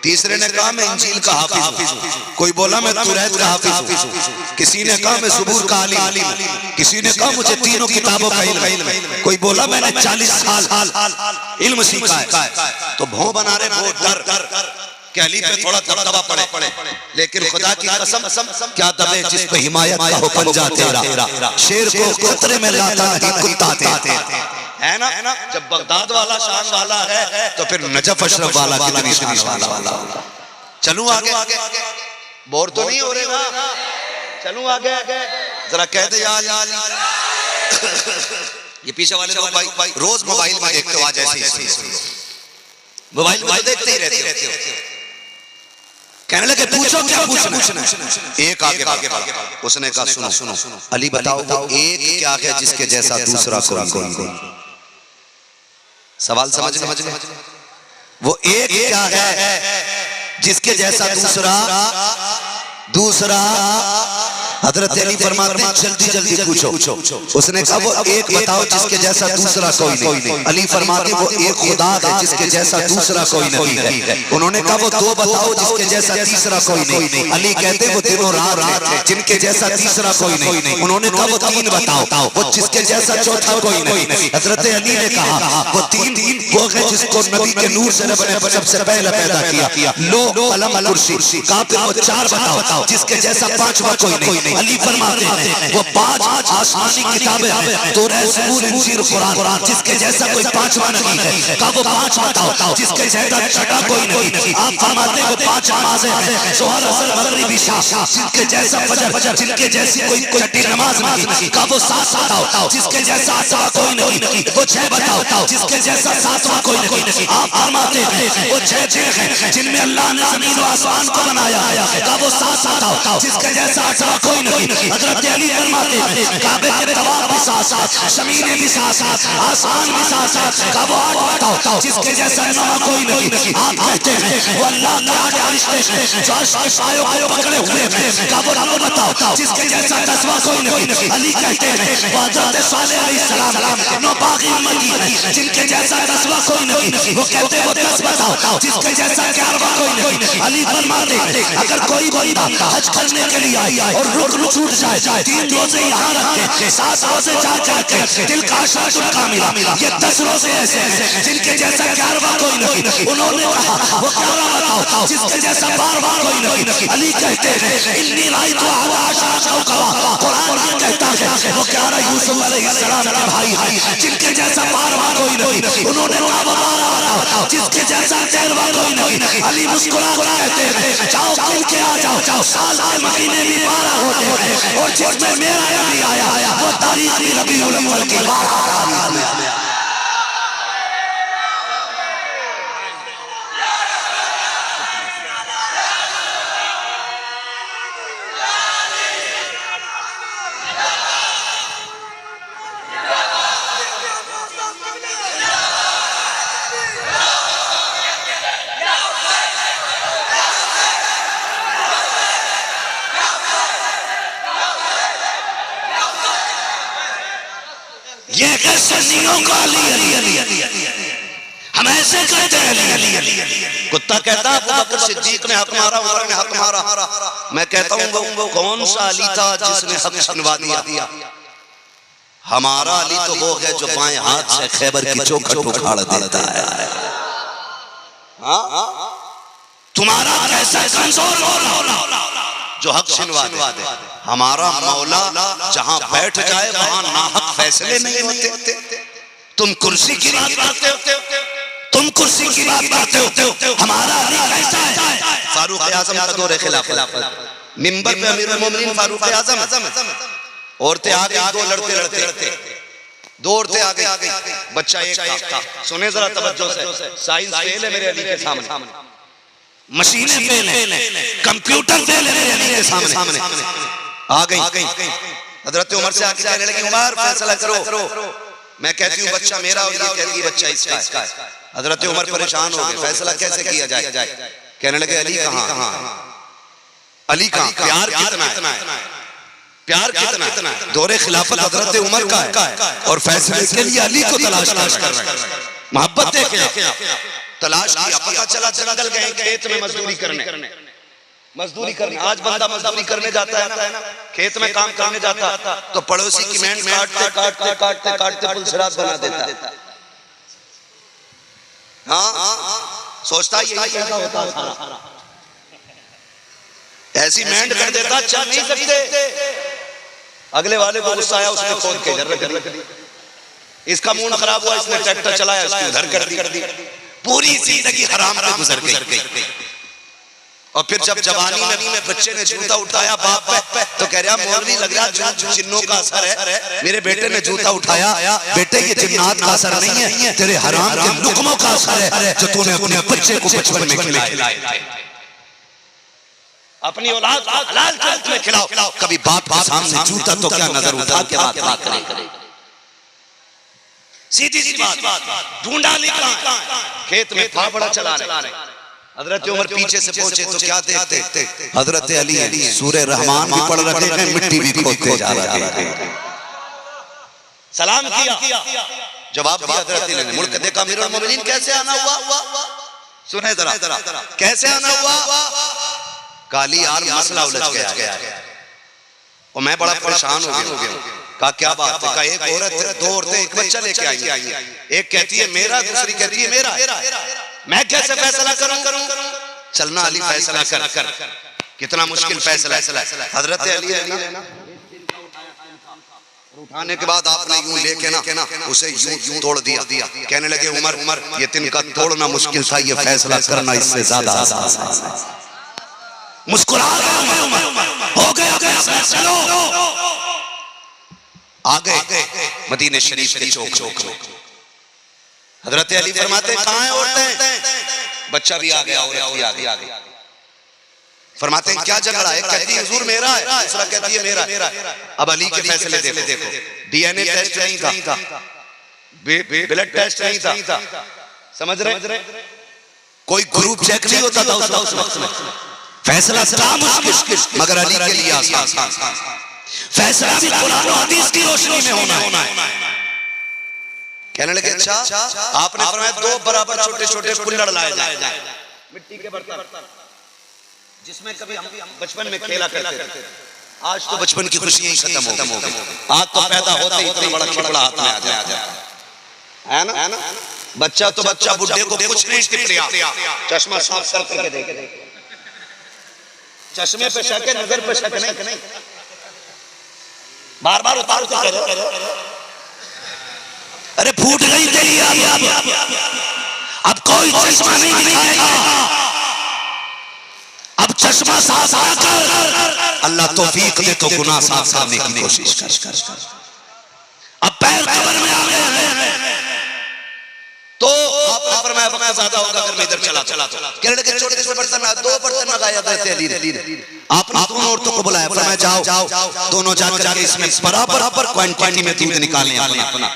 तीसरे ने कहा मैं इंजील का हाफिज हूं, कोई बोला मैं तुरैत का हाफिज हूं, किसी ने कहा मैं सुबूर का आलिम हूं, किसी ने कहा मुझे तीनों किताबों का इल्म है, कोई बोला मैंने 40 साल इल्म सीखा है। तो भौं बना रहे वो डर कि अली पे थोड़ा दबदबा पड़े, लेकिन खुदा की कसम क्या दबे जिस पे हिमायत का हो पंजा तेरा, शेर को खतरे में लाता नहीं कुत्ता तेरा, है ना? जब बगदाद वाला शान वाला है तो फिर नजफ अशरफ वाला कितनी शान वाला। चलूं आगे, बोर तो नहीं हो रहे ना? चलूं आगे, जरा कह दे यार। ये पीछे वाले लोग भाई रोज मोबाइल में देखते हो, आज ऐसी मोबाइल में तो देखते ही रहते हो। कहने लगे पूछो क्या पूछना है। एक आगे बढ़ा, उसने कहा सुनो सुनो अली बताओ वो एक क्या है जिसके जैसा दूसरा कोई नहीं। सवाल समझ ले, वो एक क्या है जिसके जैसा दूसरा हजरत अली फरमाते हैं जल्दी जल्दी पूछो। उसने कहा वो एक बताओ जिसके जैसा दूसरा कोई नहीं। अली फरमाते वो एक खुदा है जिसके जैसा दूसरा कोई नहीं है। उन्होंने कहा वो दो बताओ जिसके जैसा तीसरा कोई नहीं। अली कहते वो दिनों रात है जिनके जैसा तीसरा कोई नहीं। उन्होंने कहा वो तीन बताओ वो जिसके जैसा चौथा कोई नहीं। हजरत अली ने कहा वो तीन वो है जिसको नबी के नूर से रब ने सबसे पहले पैदा किया। लो कलम कुर्सी। कहा फिर वो चार बताओ जिसके जैसा पांचवा कोई नहीं। अली फरमाते हैं वो पांच आसमानी किताबें हैं तौरात ज़बूर इंजील कुरान जिसके जैसा कोई पांचवा नहीं है। कहा वो पांच बताओ जिसके जैसा छठा कोई नहीं। आप फरमाते हैं वो पांच नमाजें हैं ज़ोहर असर मगरिब इशा जिसके जैसा फजर जिनके जैसी कोई छठी नमाज नहीं। कहा वो सात बताओ जिसके जैसा आठवां कोई नहीं। वो छह बताओ जिसके जैसा सातवां कोई नहीं। आप फरमाते हैं वो छह चीज़ें हैं जिनमें अल्लाह ने ज़मीन व आसमान को बनाया है। कहा वो सात बताओ जिसके जैसा आठवां कोई नहीं। हजरत अली फरमाते हैं काबे के तवाफ भी साथ ज़मीन भी साथ आसमान भी साथ। कहा वो आठ बताओ जिसके जैसा नवा कोई नहीं। आप कहते हैं वो अल्लाह के आठ फरिश्ते हैं जो अर्श के सायों को पकड़े हुए हैं। कहा वो नौ बताओ जिसके जैसा दसवां कोई नहीं। अली कहते हैं वो हजरत सालेह अलैहिस्सलाम नौ बागी उम्मती हैं जिनके जैसा दसवां कोई नहीं। वो कहते हैं वो दस बताओ जिसके जैसा ग्यारहवां कोई नहीं। अली फरमाते हैं अगर कोई बंदा हज करने के लिए आया और रुक छूट जाए 3 रोजे यहाँ रखे 7 रोजे जाके दिल का शाशुल का मिला ये 10 रोजे ऐसे हैं जिनके जैसा 11वां कोई नहीं। उन्होंने कहा वो 11 बताओ जिसके जैसा 12वां कोई नहीं। अली कहते हैं इन्नी राइतु अहदा अशरा कौकबा। कुरान ये कहता है वो 11 यूसुफ अलैहिस्सलाम के भाई हैं जिनके जैसा 12वां कोई नहीं। उन्होंने कहा वो 12 बताओ जिसके जैसा 13वां कोई नहीं। अली मुस्कुरा कहते हैं जाओ कल के आ जाओ साल के महीने भी 12 होते हैं और जिसमें मेरा नबी आया वो तारीख रबीउल अव्वल की बात है। ये सुन्नियों को अली हम ऐसे कहते हैं अली। कुत्ता कहता अबू बकर सिद्दीक ने हक मारा, उमर ने हक मारा। मैं कहता हूँ वो कौन सा अली था जिसने हक छिनवा दिया? हमारा अली तो वो है जो बाएं हाथ से खैबर की चौखट उखाड़ देता है। तुम्हारा कैसा कमजोर मौला जो हक छिनवा दे। हमारा मौला जहां बैठ जाए वहां नाहक फैसले नहीं होते। तुम कुर्सी की बात करते हो, तुम कुर्सी की बात करते हो। हमारा अली कैसा है? फारूक आजम का दौर खिलाफत मिंबर पे अमीरुल मोमिनीन फारूक आजम औरतें आ गई, दो लड़ते दो औरतें आ गई, बच्चा एक था। सुने जरा तवज्जो से, साइंस फेल है मेरे अली के सामने, मशीनें फेल है, कंप्यूटर फेल है मेरे अली के सामने। आ गई हजरत उमर से आके कहने लगी उमर फैसला करो। मैं कहती हूँ बच्चा मेरा और ये कहती है बच्चा इसका है। हजरत उमर परेशान हो गए, फैसला कैसे किया जाए? कहने लगे अली कहाँ? अली कहाँ? प्यार कितना है? प्यार कितना है? दौरे खिलाफत हजरत उमर का है और फैसले के लिए अली को तलाश कर रहे हैं। मोहब्बत देखे तलाश किया, पता चला जंगल गए खेत में मजदूरी करने। आज बंदा मजदूरी करने जाता है ना, खेत में काम करने जाता तो पड़ोसी की मेंढ काटते पुलसरात बना देता। हाँ सोचता यही पैदा होता है, ऐसी मेंढ कर देता, चल नहीं सकते। अगले वाले को गुस्सा आया, उसने खोद के इधर रख दी। इसका मूड खराब हुआ, इसने ट्रैक्टर चलाया, उसको उधर कर दी। पूरी जिंदगी हराम पे गुजर गई और फिर जब जवानी में बच्चे ने जूता उठाया बाप पे तो कह रहा मौलवी लग रहा जिन्नों का असर है। मेरे बेटे ने जूता उठाया, बेटे ये जिन्नात का असर नहीं है, तेरे हराम के लुकमों का असर है जो तूने अपने बच्चे को बचपन में खिलाया। अपनी औलाद को हलाल चीज में खिलाओ। कभी बाप के सामने जूता तो क्या नजर उठा के बात करे। सीधी सी बात। ढूंढा निकला खेत में फावड़ा चला रहे। हजरत उमर पीछे से पहुंचे तो क्या देखते? हजरत अली सूरह रहमान भी पढ़ रहे हैं, मिट्टी भी खोदते जा रहे हैं। सलाम किया, जवाब दिया हजरत अली ने। मुड़ के देखा अमीरुल मोमिनीन कैसे आना हुआ, सुने जरा कैसे आना हुआ। काली यार मसला उलझ गया और मैं बड़ा परेशान हो गया। कहा क्या बात है? कहा एक औरत, दो औरतें एक बच्चा लेके आई, एक कहती है मेरा, दूसरी कहती है मेरा, मैं कैसे फैसला करूं? चलना अली फैसला कर। कितना मुश्किल फैसला है। हजरत अली ने उठाने के बाद आपने यूं लेके ना उसे यूं तोड़ दिया। कहने लगे उमर ये तिनका तोड़ना मुश्किल था, ये फैसला करना इससे ज्यादा आसान है। मुस्कुरा गया उमर, हो गया फैसला, चलो। आ गए मदीने शरीफ के चौक में। हजरत अली फरमाते कहां है औरतें? बच्चा भी आ गया, औरत भी आ गई। फरमाते हैं क्या झगड़ा है? कहती है हुजूर मेरा है, दूसरा कहती है मेरा। अब अली के फैसले देखो। डीएनए टेस्ट नहीं था, ब्लड टेस्ट नहीं था, समझ रहे? कोई ग्रुप चेक नहीं होता था उस वक्त में। फैसला था मुश्किल, मगर अली के लिए आसान। फैसला भी कुरान और हदीस की रोशनी में होना है। कहने लगे अच्छा आपने फरमाया दो बराबर छोटे कुल्हड़ लाए जाए, मिट्टी के बर्तन जिसमें कभी हम बचपन में खेला करते थे। आज तो बचपन की खुशियां ही खत्म हो गई। आज तो पैदा होते ही इतना बड़ा खिपड़ा हाथ में आ जाता है ना। बच्चा तो बच्चा, बुढ़े को कुछ नहीं टिपरिया, चश्मा साफ करके देखे। चश्मे पे शक है, नजर पे शक नहीं। बार उतार अरे फूट गई तेरी अब कोई चश्मा नहीं दिखाएगा। अब चश्मा साफ कर, अल्लाह तौफीक दे तो गुनाह साफ करने की कोशिश कर। अब पैर कब्र में आ गए तो आपने फरमाया वक्त ज्यादा होगा अगर मैं इधर चला तो। कहने लगे छोटे बर्तन, दो बर्तन लगाए हजरत अली ने। आपने दोनों औरतों को बुलाया, फरमाया जाओ दोनों जाकर इसमें बराबर क्वांटिटी में दूध निकालें अपना।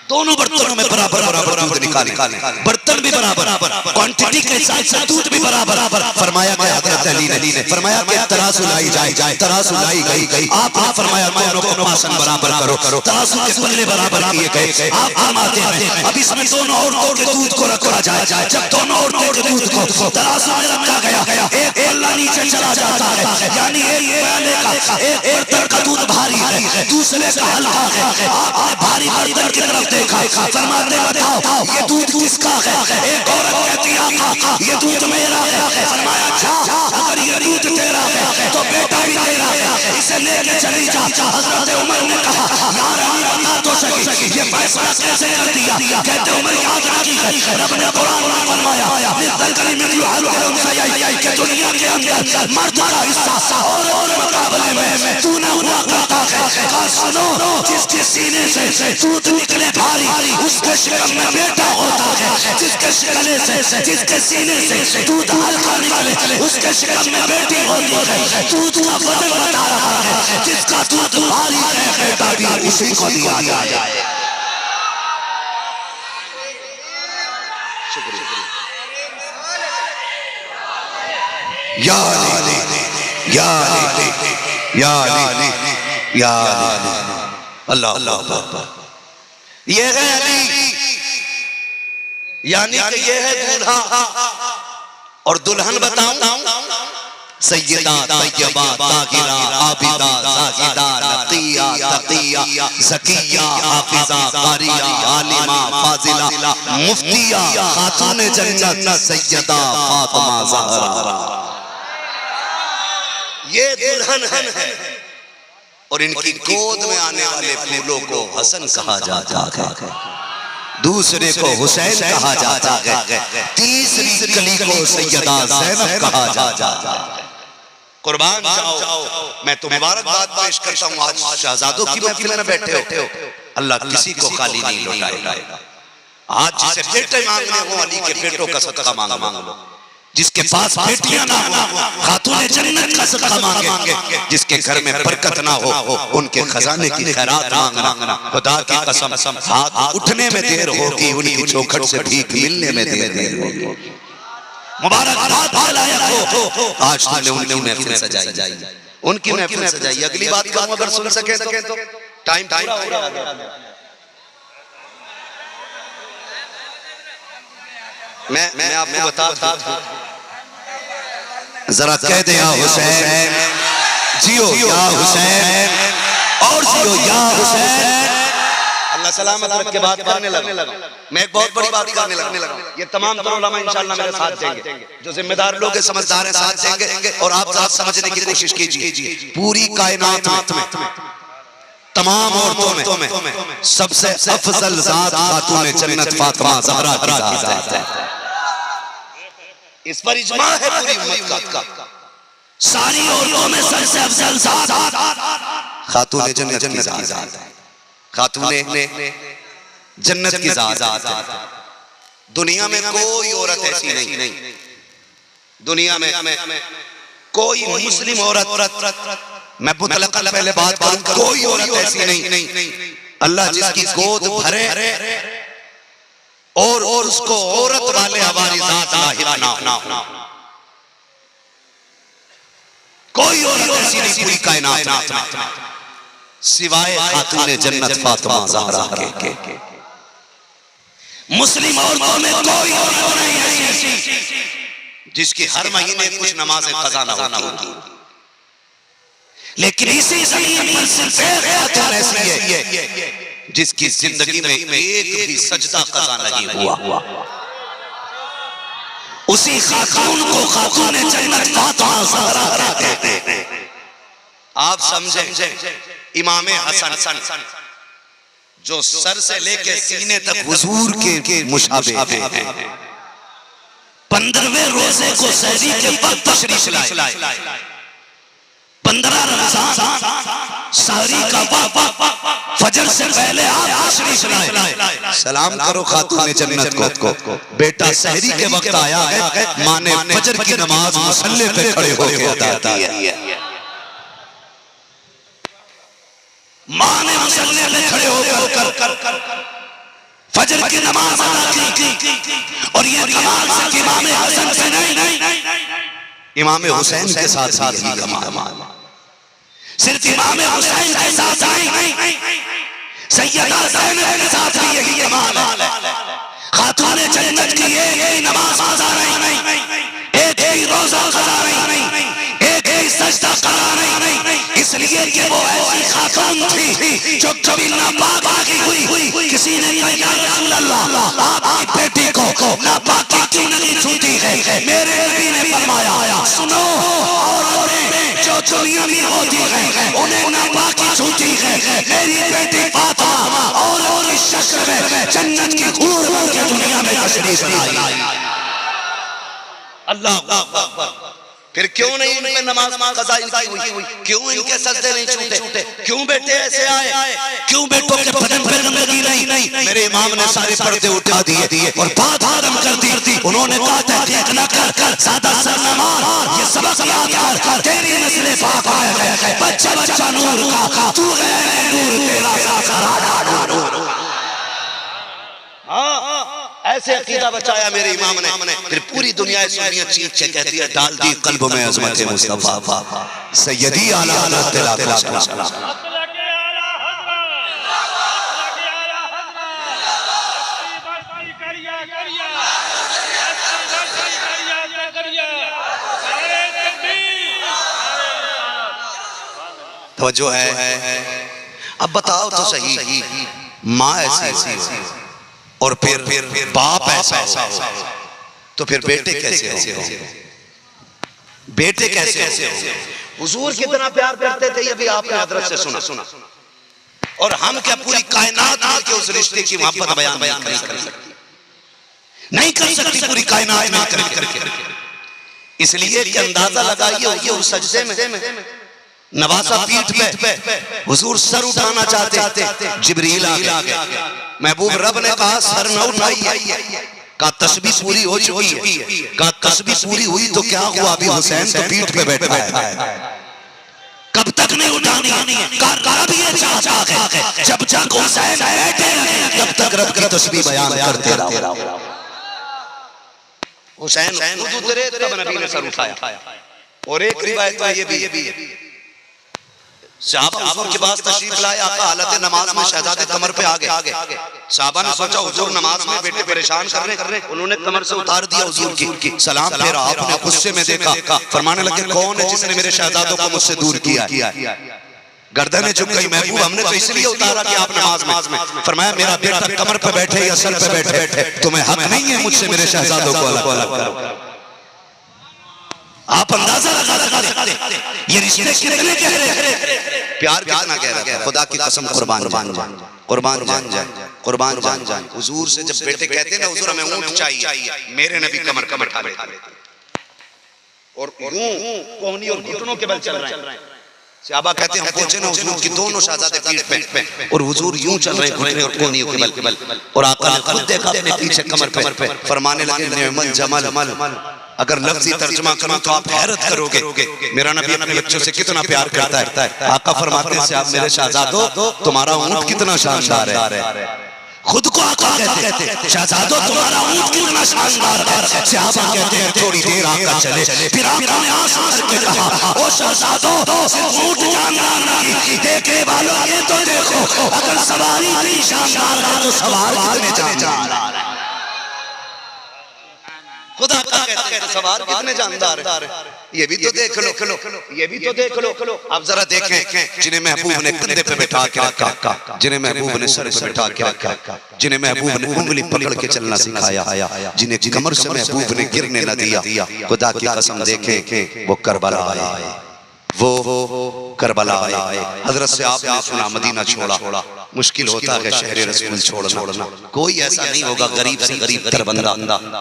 दोनों बर्तनों में बराबर दूध निकालें, बर्तन भी बराबर, क्वांटिटी के हिसाब से दूध भी बराबर। फरमाया क्या हजरत अली ने? फरमाया कि तराजू लाई जाए, तराजू लाई गई। आपने फरमाया दोनों को पासन बराबर करो, तराजू के पल्ले बराबर किए गए। आप फरमाते हैं अब इसमें दोनों औरतों के दूध को रखा जाए। जब दोनों औरतों के दूध को तराजू में रखा गया, एक पल्ला नीचे चला जाता है, यानी एक प्याले का एक बर्तन का दूध भारी है, दूसरे का हल्का है। आपने भारी बर्तन की तरफ देखा, फरमाते बताओ ये दूध किसका है? एक औरत कहती है आका ये दूध मेरा है। फरमाया अच्छा अगर ये दूध तेरा है तो बेटा भी तेरा है, इसे लेके चली जा। हजरत उमर ने कहा यार अली बता तो सही ये फैसला कैसे कर दिया? कहते उमर याद रखिए रब ने कुरान में फरमाया निदल कलीमत युहल्लुम सयाई कि दुनिया के अंदर मर्द का हिस्सा और मुकाबले में तू ना हुआ करता है। कहा सुनो जिसके सीने से दूध निकले भारी उसके शिकम में बेटा होता है, जिसके सीने से दूध हल्का निकले उसके शिकम में बेटी होती है। दूध का वजन बता रहा है, जिसका दूध भारी है बेटा भी उसी को दिया जाए। या अली या अली या अली या अली अल्लाह अल्लाह। ये है अली, यानी कि ये है दूल्हा और दुल्हन बताऊं सैयदा तैयबा ताहिरा आबिदा जाहिदा नकिया तकिया ज़किया हाफिजा कारिया आलिमा फाजिला मुफ्तिया खातून जन्नत सैयदा फातिमा ज़हरा। ये दुल्हन है और इनकी गोद में आने वाले फूलों को हसन कहा जाता है। दूसरे को हुसैन कहा जाता है, तीसरी कली को सैयदा ज़ैनब कहा जाता है। कुर्बान जाओ, मैं तो मुबारकबाद पेश करता हूँ। आज शहजादों की महफिल में बैठे हो, अल्लाह किसी को खाली नहीं लौटाएगा। आज जिसे बेटे मांगने हो, अली के बेटों का सदका मांग लो। जिसके पास बेटियां ना हो, खातूने जन्नत का सदका मांगे। जिसके घर में बरकत ना हो, उनके खजाने की खैरात मांगना। खुदा की कसम, हाथ उठने में देर होगी, उनकी चौखट से भीख मिलने में देर होगी। मुबारकबाद हो, आज तुमने उनकी महफिल सजाई, उनकी महफिल सजाई। अगली बात कहूं, अगर सुन सके तो टाइम पूरा हो गया। मैं आपको बता जरा कह दे, या हुसैन जियो, या हुसैन और जियो, या हुसैन। अल्लाह सलामत रख के बात करने लगा। मैं एक बहुत बड़ी बात करने लगा। ये तमाम उलमा इंशाअल्लाह मेरे साथ देंगे, जो जिम्मेदार लोग हैं, समझदार हैं, साथ देंगे। और आप साथ समझने की कोशिश कीजिए। पूरी कायनात में तमाम औरतों में सबसे अफजल जात खातून जन्नत फातिमा ज़हरा की जात है। इस पर इजमा है पूरी उम्मत का। सारी औरतों में सबसे अफजल जात खातून जन्नत की जात है। खातूने जन्नत की जात है। दुनिया में कोई औरत ऐसी नहीं, दुनिया में कोई मुस्लिम औरत, मैं मुतलकन पहले बात करूं, कोई औरत ऐसी नहीं अल्लाह जिसकी गोद भरे और उसको औरत वाले हमारी जात लाहिक ना हो। कोई औरत ऐसी नहीं पूरी कायनात में सिवाय खातून जन्नत फातिमा ज़हरा के। मुस्लिम औरतों में कोई औरत नहीं ऐसी जिसकी हर महीने कुछ नमाज़ें क़ज़ा ना होती। लेकिन इसी ज़मीन पर सिर्फ एक खातून ऐसी है जिसकी जिंदगी में एक भी सजदा क़ज़ा नहीं हुआ। उसी खातून को खातून जन्नत फातिमा ज़हरा कहते हैं। आप समझे, इमाम हसन जो सर से लेके सीने तक हुजूर के मुशाबे हैं। 15वें रोजे को सहरी के वक्त तशरीफ लाए। 15 रमजान सहरी का वक्त, फजर से पहले आप तशरीफ लाए। सलाम करो खातून जन्नत को। बेटा सहरी के वक्त आया है, माँ ने फजर की नमाज मुसल्ले पे खड़े होकर अदा की है। माँ ने मुसल्ले पे खड़े होकर फजर की नमाज अदा की। और ये कमाल सिर्फ इमाम हसन से नहीं, इमाम हुसैन के साथ ही कमाल। सिर्फ इमाम हुसैन के साथ नहीं, सैयदा ज़ैनब के साथ भी यही कमाल है। खातून जन्नत की एक नमाज क़ज़ा नहीं, एक ही रोजा क़ज़ा नहीं, एक ही सजदा क़ज़ा नहीं। इसलिए कि वो ऐसी खातून थी जो कभी नापाक हुई। किसी ने कहा, या रसूल अल्लाह, आपकी बेटी को नापाकी क्यों नहीं छूती है? मेरे नबी ने फरमाया, सुनो, औरतें जो दुनिया में होती है उन्हें नापाकी छूती है। मेरी बेटी फातिमा और इस शक्ल में जन्नत की हूर बन के दुनिया में तशरीफ लाई। अल्लाह, फिर क्यों नहीं इनमें नमाज क़ज़ा इनकी हुई? क्यों इनके सजदे नहीं छूटे? क्यों बेटे ऐसे आए? क्यों बेटों के बदन पे गंदगी नहीं? मेरे इमाम ने सारे पर्दे उठा दिए और बात आरंभ कर दी। उन्होंने कहा, तहकीक न कर, सादा सर न मार, ये सबक याद कर, तेरी नस्ल पाक है, बच्चा नूर का, तू है नूर, तेरा सारा नूर। ऐसे अकीदा बचाया मेरे इमाम ने। फिर पूरी दुनिया सुन्नियत चीख के कहती है, डाल दी कल्ब में अज़मत मुस्तफ़ा सैयदी आला हज़रत सलाम। तवज्जो है। अब बताओ तो सही, माँ ऐसी और फिर बाप ऐसा हो तो फिर बेटे कैसे हो? बेटे कैसे हो? हुजूर कितना प्यार करते थे, ये भी आपने हज़रत से सुना। और हम क्या पूरी कायनात के उस रिश्ते की मोहब्बत बयान नहीं कर सकती, नहीं कर सकती पूरी कायनात में करके। इसलिए कि अंदाजा लगाइए उस सजदे में नवासा पीठ पे हुजूर सर उठाना चाहते, जिब्रील आ गए। महबूब रब ने कहा सर न उठाइए, का तस्बीह पूरी हो चुकी है, का तस्बीह पूरी हुई तो क्या हुआ, अभी हुसैन तो पीठ पे बैठा है, कब तक नहीं उठानी है, जब तक हुसैन बैठे तब तक रब की तस्बीह बयान करते रहो। हुसैन खुद उतरे तब नबी ने सर उठाया। और एक रिवायत में ये भी साहबा हुजूर के पास तशरीफ लाए, आका हालत नमाज में शहजादे कमर पे आ गए। साहबा ने सोचा हुजूर नमाज में बेटे परेशान कर रहे, उन्होंने कमर से उतार दिया हुजूर की, सलाम फेरा, आपने गुस्से में देखा, फरमाने लगे कौन है जिसने मेरे शहजादों को मुझसे दूर किया। गर्दनें झुक गई, महबूब हमने तो इसलिए उतारा कि आप नमाज में। फरमाया मेरा बेटा कमर पे बैठे या सर पे बैठे, तुम्हें हक नहीं है मुझसे मेरे शहजादों को अलग करो। आप अंदाजा लगा दे ये रिश्ते कितने गहरे, प्यार कितना गहरा है। खुदा की कसम कुर्बान जान हुजूर से जब बेटे कहते ना हुजूर हमें ऊंट चाहिए, मेरे नबी कमर उठा लेते और यूं कोहनी और घुटनों के बल चल रहे हैं। सहाबा कहते हैं हम पहुंचे ना हुजूर की दोनों शहजादे पीठ पे और हुजूर यूं चल रहे घुटने और कोहनियों के बल, और आका ने खुद देखा अपने पीछे कमर पे, फरमाने लगे निअमल जमाल। अगर लफ्जी तर्जुमा करूं तो आप हैरत करोगे मेरा नबी अपने बच्चों से कितना प्यार करता है। आका फरमाते हैं आप मेरे शहजादो तुम्हारा ऊंट कितना शानदार है। खुद को आका कहते हैं शहजादो तुम्हारा ऊंट कितना शानदार है। सहाबा कहते हैं थोड़ी देर आका चले, फिर आका ने आंसू करके कहा ओ शहजादो सिर्फ ऊंट शानदार नहीं, देखने वालों ये तो देखो, अगर सवारी नहीं शानदार है तो सवार कितने शानदार है। खुदा कहते हैं सवार कितने जानदार है, ये भी तो देख लो, ये भी तो देख लो। आप जरा देखें जिन्हें महबूब ने कंधे पे बैठा के रखा, जिन्हें महबूब ने सर पे बैठा के रखा, जिन्हें महबूब ने उंगली पकड़ के चलना सिखाया, जिन्हें कमर से महबूब ने गिरने न दिया। खुदा की कसम देखें वो करबला आए, वो करबला आए। हजरत से आपने सुना मदीना छोड़ा, मुश्किल होता है शहर रसूल छोड़ना। कोई ऐसा नहीं होगा गरीब से गरीब तर बंदा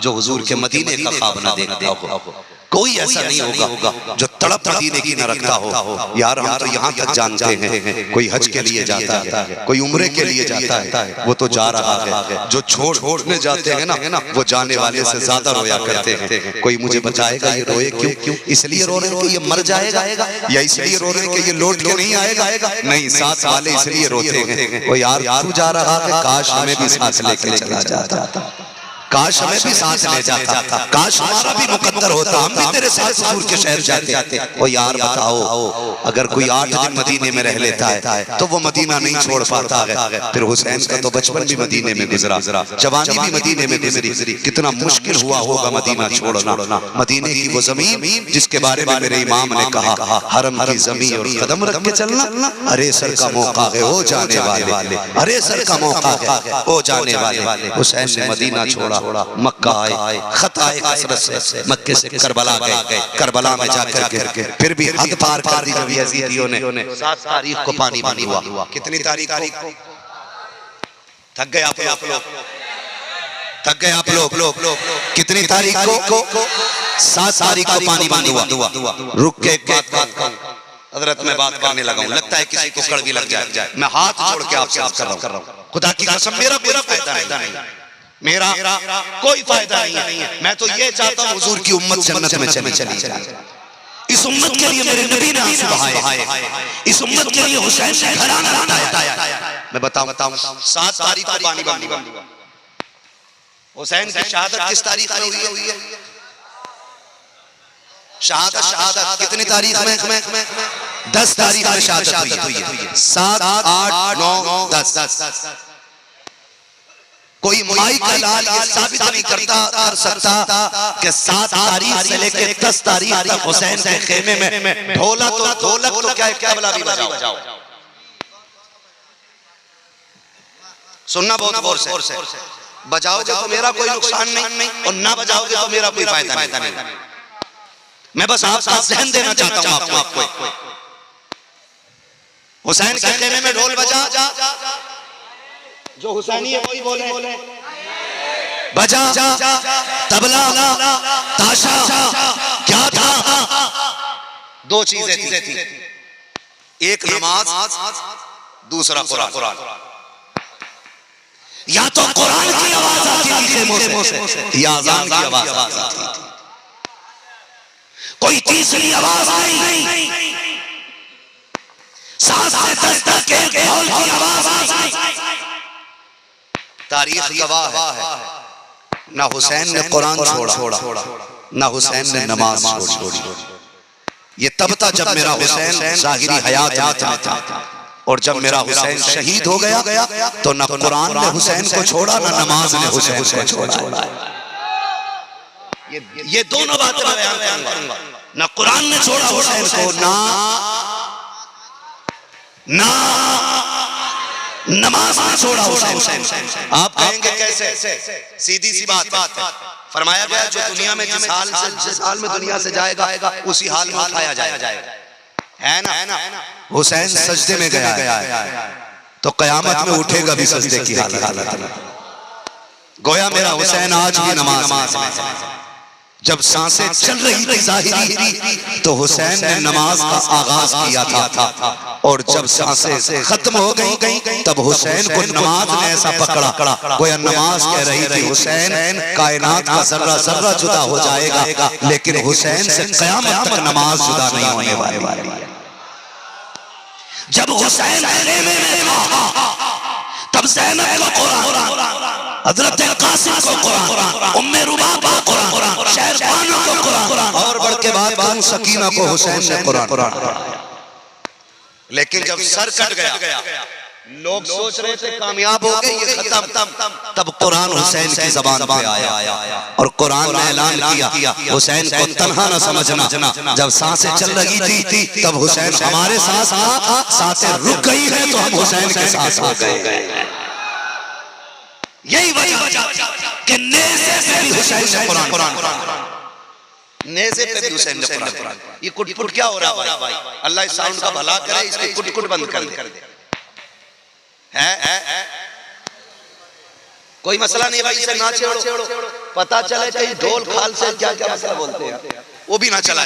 जो हुजूर के मदीने का ख्वाब न देखता हो, कोई ऐसा नहीं होगा जो तड़प मदीने की न रखता हो। यार हम तो यहाँ तक जानते हैं कोई हज के लिए जाता है, कोई उम्रे के लिए जाता है, वो तो जा रहा है। जो छोड़ने जाते हैं ना वो जाने वाले से ज्यादा रोया करते हैं। कोई मुझे बताएगा ये रोए क्यों? इसलिए रो रहे हैं कि ये मर जाएगा, या इसलिए रो रहे हैं कि ये लौट के नहीं आएगा? नहीं, साथ वाले इसलिए रोते हैं वो यार तू जा रहा है, काश हमें भी साथ लेके चला जाता, काश हमें भी साथ ले जाता, काश हमारा भी मुकद्दर होता, हम भी तेरे साथ हुजूर के शहर जाते। ओ यार बताओ अगर कोई 8 दिन मदीने में रह लेता है तो वो मदीना नहीं छोड़ पाता है। फिर हुसैन का तो बचपन भी मदीने में गुजरा, जवानी भी मदीने में गुजरी, कितना मुश्किल हुआ होगा मदीना छोड़ना। मदीने की वो जमीन जिसके बारे में मेरे इमाम ने कहा हरम की जमीन और कदम रख के चलना, अरे सर का मौका है ओ जाने वाले, अरे सर का मौका है ओ जाने वाले। हुसैन ने मदीना छोड़ा, मक्का आए, खताए कसरत से मक्के से करबला गए, करबला में जाकर के फिर भी हद पार कर दी जब यजीदियों ने 7 तारीख को पानी हुआ। कितनी तारीख को? थक गए आप लोग, कितनी तारीख को? 7 तारीख को पानी हुआ। रुक के हजरत में बात करने लगा हूं, लगता है किसी को कड़वी लग जाए। मैं हाथ जोड़ के आपसे अर्ज कर रहा हूं, खुदा की कसम मेरा फायदा नहीं, मेरा कोई फायदा नहीं है। मैं तो ये चाहता हूँ हुजूर की उम्मत जन्नत में चली जाए। इस उम्मत के लिए मेरे नबी ने आंसू बहाए, इस उम्मत के लिए हुसैन ने घराना बनाया। मैं बताऊं 7 तारीख को पानी हुआ। हुसैन की शहादत किस तारीख में हुई है? शहादत कितनी तारीख में? 10 तारीख में शहादत हुई है। 7, 8, 9, 10। कोई माई का लाल ये साबित नहीं कर सकता कि 7 तारीख से लेके 10 तारीख तक हुसैन के खेमे में ढोलक तो क्या तबला भी बजाओ। सुनना बहुत गौर से, बजाओगे तो मेरा कोई नुकसान नहीं और ना बजाओगे तो मेरा कोई फायदा नहीं। मैं बस आपका ज़हन देना चाहता हूं आपको। हुसैन के खेमे में ढोल बजा, जो हुसैनी है वही बोले, बजा तबला ताशा, क्या था? दो चीजें थी, एक नमाज, दूसरा कुरान। या तो कुरान की आवाज आती थी खेमों से, या अज़ान की आवाज आती थी। कोई तीसरी आवाज आई, सांस से दस्तक के ढोल की आवाज आई। तारीख गवाह है, ना हुसैन ने कुरान छोड़ा, ना हुसैन ने नमाज छोड़ी। ये तब था जब मेरा हुसैन ज़ाहिरी हयात में था, और जब मेरा हुसैन शहीद हो गया तो ना कुरान ने हुसैन को छोड़ा, ना नमाज ने हुसैन को छोड़ा। ये दोनों बातें मैं बयान करूंगा। ना कुरान ने छोड़ा हुसैन को, ना नमाज ने छोड़ा हुसैन। आप कहेंगे कैसे? सीधी सी बात है, फरमाया गया जो दुनिया में जिस हाल में दुनिया से जाएगा उसी हाल में उठाया जाएगा, है ना? हुसैन सजदे में गया है तो कयामत में उठेगा भी सजदे की हालत में। गोया मेरा हुसैन आज भी नमाज में। जब सांसें चल रही थी ज़ाहिरी, तो हुसैन ने नमाज का आगाज किया था, और जब सांसें खत्म हो गई तब हुसैन को नमाज ने ऐसा पकड़ा, गोया नमाज कह रही थी हुसैन कायनात का जर्रा जर्रा जुदा हो जाएगा, लेकिन हुसैन से क़यामत तक नमाज जुदा नहीं होने वाली। जब हुसैन में था तब ज़ैनब को कुरान, हज़रत कासिम को कुरान, उम्मे रुबा को कुरान, शहरबानो को कुरान, और बढ़ के बात कहूं सकीना को हुसैन ने कुरान। लेकिन जब सर कट गया, लोग सोच रहे थे कामयाब हो गए, ये खत्म, तब कुरान हुसैन की ज़बान पे आया और कुरान ने ऐलान किया हुसैन को तन्हा न समझना। जब सांसें चल रही थी तब हुसैन हमारे साथ था, सांसें रुक गई है तो हम हुसैन के साथ हो गए। यही वजह कि नेज़े से भी हुसैन ने कुरान, नेज़े पे भी हुसैन ने कुरान। ये कुट-कुट क्या हो रहा है भाई? अल्लाह इस साउंड का भला करे, इसकी कुट-कुट बंद कर दे। है कोई मसला नहीं भाई, इसे ना छेड़ो, पता चले कहीं ढोल खाल से क्या क्या मसला बोलते हैं, वो भी ना चला।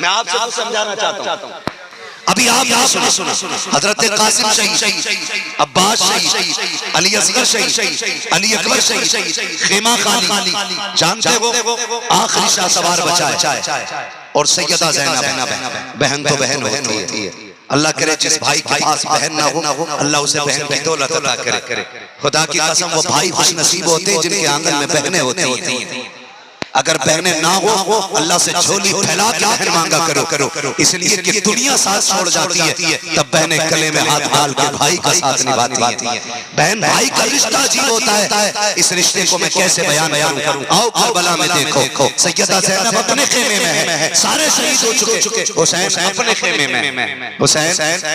मैं आपसे कुछ समझाना चाहता हूँ। अभी आप यहाँ सुनो, हजरत कासिम शहीद, अब्बास शहीद, अली असगर शहीद, अली अकबर शहीद, खेमा खाली, जानते हो आखिरी शाह सवार बचा है, और सैयदा ज़ैनब, बहन तो बहन होती है। अल्लाह करे जिस भाई के पास बहन ना हो, अल्लाह उसे बहन की दौलत अता करे। खुदा की कसम वो भाई खुश नसीब होते जिनके आंगन में बहनें होती हैं। अगर बहनें ना हो, अल्लाह से झोली फैला के बहन मांगा करो, इसलिए कि दुनिया साथ छोड़ जाती है, तब बहनें गले में हाथ डाल के भाई का साथ निभाती हैं। बहन भाई का रिश्ता अजीब होता है, इस रिश्ते को मैं कैसे बयान करूं? आओ करबला में देखो, सैयदा ज़ैनब अपने खेमे में है, सारे शहीद हो चुके, हुसैन अपने खेमे में, हुसैन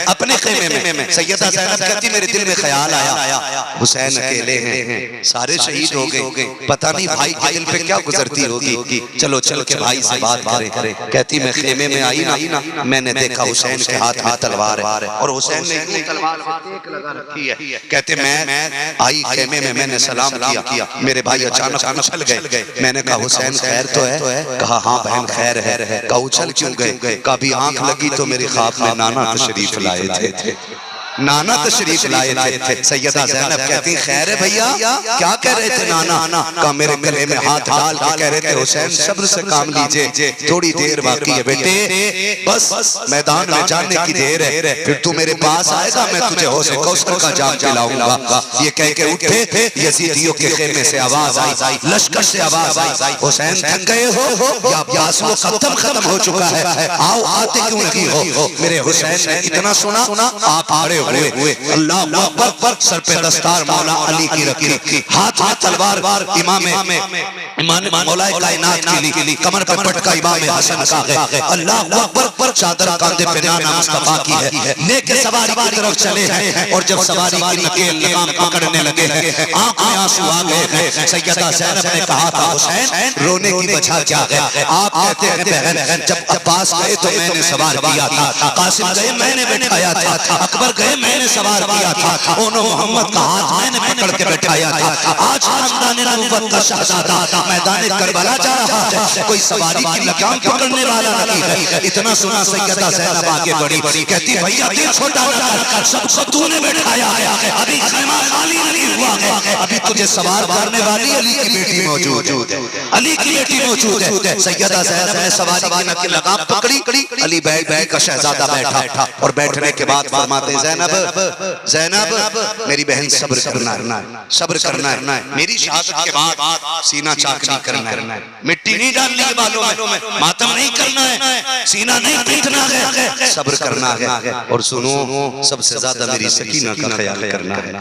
अपने खेमे में। सैयदा ज़ैनब कहती मेरे दिल में ख्याल आया हुसैन अकेले हैं, सारे शहीद हो गए, पता नहीं भाई के दिल पे क्या गुजरती होगी, चलो चल के भाई से बात करें। कहती मैं खेमे में आई ना, मैंने देखा हुसैन के हाथ में तलवार है, और हुसैन ने यूं तलवार से टेक लगा रखी है। कहते मैं आई खेमे में, मैंने सलाम किया, मेरे भाई अचानक उछल गए। मैंने कहा हुसैन खैर तो है? कहा हाँ बहन खैर है। कहा उछल क्यों गए? कभी आंख लगी तो मेरे ख्वाब में नाना तशरीफ लाए थे, नाना तशरीफ लाए थे। सैयदा ज़ैनब कहती खैर है भैया, क्या कह रहे थे नाना? का मेरे गले में हाथ डाल के कह रहे थे हुसैन सब्र से काम लीजिए, थोड़ी देर बाकी है बेटे, बस मैदान में जाने की देर है, फिर तू मेरे पास आएगा, मैं तुझे हौज़े कौसर का जाम पिलाऊंगा। ये कह के उठे, यजीदियों के खेमे से आवाज आई, लश्कर से आवाज आई, हुसैन थक गए हो या प्यासों का दम खत्म हो चुका है, आओ आते क्यों नहीं हो? मेरे हुसैन ने इतना सुना, आप खड़े हुए अल्लाह अकबर, सर पे दस्तार मौला अली की रखी, हाथ में तलवार इमाम मौलाए कायनात के लिए, कमर पे पटका इमाम हसन का है, अल्लाह अकबर, चादर कांधे पे नाना मुस्तफा की है, लेके सवारी की तरफ चले हैं और जब सवारी की नकेल लगाम पकड़ने लगे हैं आंख में आंसू आ गए हैं। सैयदा ज़ैनब ने कहा था हुसैन रोने की वजह क्या है? आप कहते हैं बहन जब अब्बास गए तो मैंने सवार किया था, कासिम गए मैंने बैठाया था, अकबर गए मैंने सवार किया था, ओनो मोहम्मद का हाथ मैंने पकड़ के बैठाया था। आज खानदान नबूवत का शहजादा मैदान करबला जा रहा है, कोई सवारी की लगाम पकड़ने वाला नहीं है। इतना सुना सैयदा ज़ैनब आगे बढ़ी, कहती भैया दिल छोटा ना कर, सबको तूने बैठाया है, अभी खैमा खाली नहीं हुआ है, अभी तुझे सवार करने वाली अली की बेटी मौजूद है, अली की बेटी मौजूद है। सैयदा ज़ैनब ने सवारी की नकेल लगाम पकड़ी, अली बैठ का शहजादा बैठा और बैठने के बाद फरमाते ज़ैनब मेरी बहन सब्र करना है, मेरी शहादत के बाद सीना चाकनी करना है, मिट्टी नहीं डालनी है बालों में, मातम नहीं करना है, सीना नहीं पीटना है, सब्र करना है। और सुनो सबसे ज्यादा मेरी सकीना का ख्याल करना है,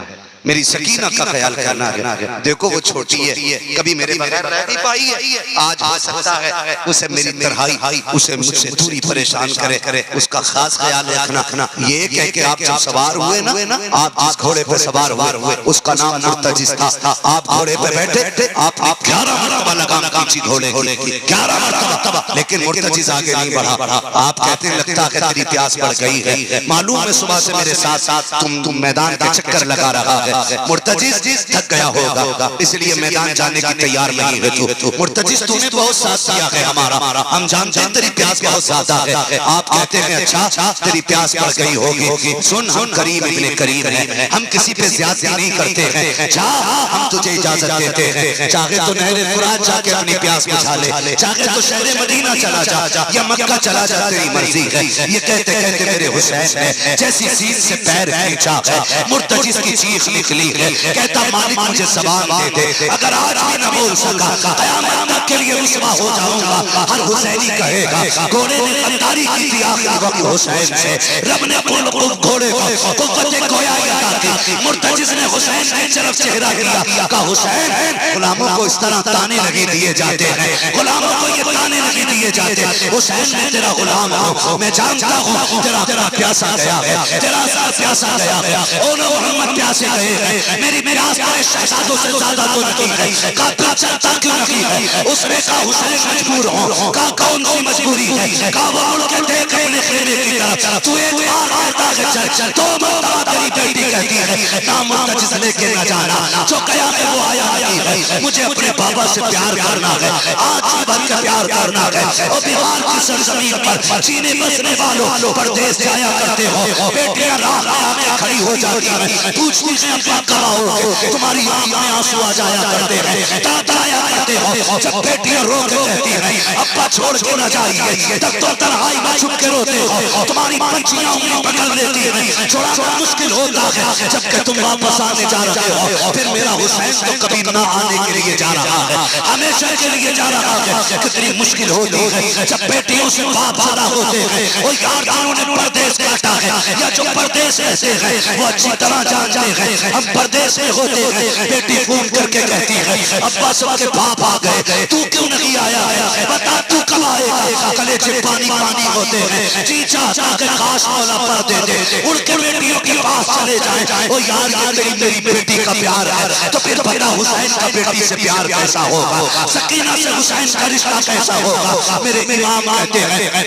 मेरी सकीना का ख्याल करना है। देखो वो छोटी है, कभी मेरे बगैर रह नहीं पाई है, आज हो सकता है उसे मेरी तरहाई उसे मुझसे दूरी परेशान करे, उसका खास ख्याल रखना। ये कह के आप जब सवार हुए ना, आप जिस घोड़े पे सवार हुए उसका नाम मुर्तजिज था, आप घोड़े पे बैठे, आप 11 मरतबा लगाम खींची घोड़े की, 11 मरतबा, लेकिन मुर्तजिज आगे नहीं बढ़ा। आप कहते हैं लगता है तेरी प्यास बढ़ गई है, मालूम है सुबह से मेरे साथ तुम मैदान के चक्कर लगा रहा है, मुर्तजिज थक गया होगा इसलिए मैदान जाने की तैयार नहीं है तू, मुर्तजिज तूने बहुत साथ दिया है हमारा, हम जानते हैं तेरी प्यास बहुत ज्यादा है। आप कहते हैं अच्छा तेरी प्यास बढ़ गई होगी, सुन हम करीब इब्ने करीब हैं, हम किसी पे ज्यादती नहीं करते हैं, जा हम तुझे इजाजत देते हैं, चाहे तो नहरे फुरात जाके अपनी प्यास बुझा ले, चाहे तो शहर मदीना चला जा या मक्का चला जा, तेरी मर्जी है। ये कहते कहते मेरे हुसैन ने जैसी सीन से पैर खींचा है मुर्तजिज की चीख निकली है, कहता मालिक मुझे सवाल दे दे, अगर आज भी न बोल सका क़यामत तक के लिए रुसवा हो जाऊंगा। हर हुसैनी कहेगा घोड़े ने गद्दारी की थी आखिरी वक्त हुसैन से, रब ने घोड़े को कुव्वत गोया अता की, मुर्तजिज ने हुसैन की तरफ चेहरा किया, कहा हुसैन गुलामों को इस तरह ताने लगे दिए जाते हैं, गुलामों को ये ताने लगे दिए जाते हैं, हुसैन मैं तेरा गुलाम हूं, मैं जानता हूं तेरा प्यासा गया है, तेरा प्यासा गया है, ओ मोहम्मद प्यासे गए हैं, मेरी प्यास तेरे शहजादों से ज्यादा तो नहीं है, काफिला चलता क्यों नहीं है? उसने कहा हुसैन मजबूर हो, कहा कौन सी मजबूरी है? कहा वो मुड़ के देख अपने खेमे की तरफ, तू एक बार कहता है चल तो मरतबा तेरी बेटी कहती है ना मुर्तजिज लेके न जाना, जो कया है वो आया है, मुझे अपने बाबा से प्यार करना है, आज जीवन का प्यार करना है। और बिहार की सरजमीन पर चीने बसने वालों परदेश जाया करते हो, बेटियां राह में आके खड़ी हो जाती हैं, पूछती हैं अब्बा कब आओगे, तुम्हारी आंख में आंसू आ जाया करते हैं, ताताया करते हो, जब बेटियां रो के कहती हैं अब्बा छोड़ के न जाइए, तब तो तन्हाई में छुप के रोते हो, तुम्हारी पंछियां उंगली पकड़ लेती हैं, छोड़ा मुश्किल होता है जबकि तुम वापस आने जा रहे हो, फिर मेरा हुसैन तो कभी ना आने के लिए जा रहा है, हमेशा के लिए जा रहा है। कितनी मुश्किल होती है जब बेटियों से बाप ज्यादा होते हैं, वो यार जिन्होंने परदेश काटा है या जो परदेश रहते हैं वो अच्छी तरह जानते हैं हम परदेश में होते हैं। बेटी फोन करके कहती है अब्बा सबके बाप आ गए, तू क्यों नहीं आया है, बता तू कब आएगा, कलेजे पानी पानी होते हैं, जी चाहता है काश मौला पर दे दे, उड़ के बेटियों के पास चले जाए, ओ यार ये मेरी बेटी का प्यार है, तो फिर बता हुसैन का बेटी से प्यार कैसा होगा, सकीना से हुसैन का रिश्ता कैसा होगा। मेरे इमाम कहते हैं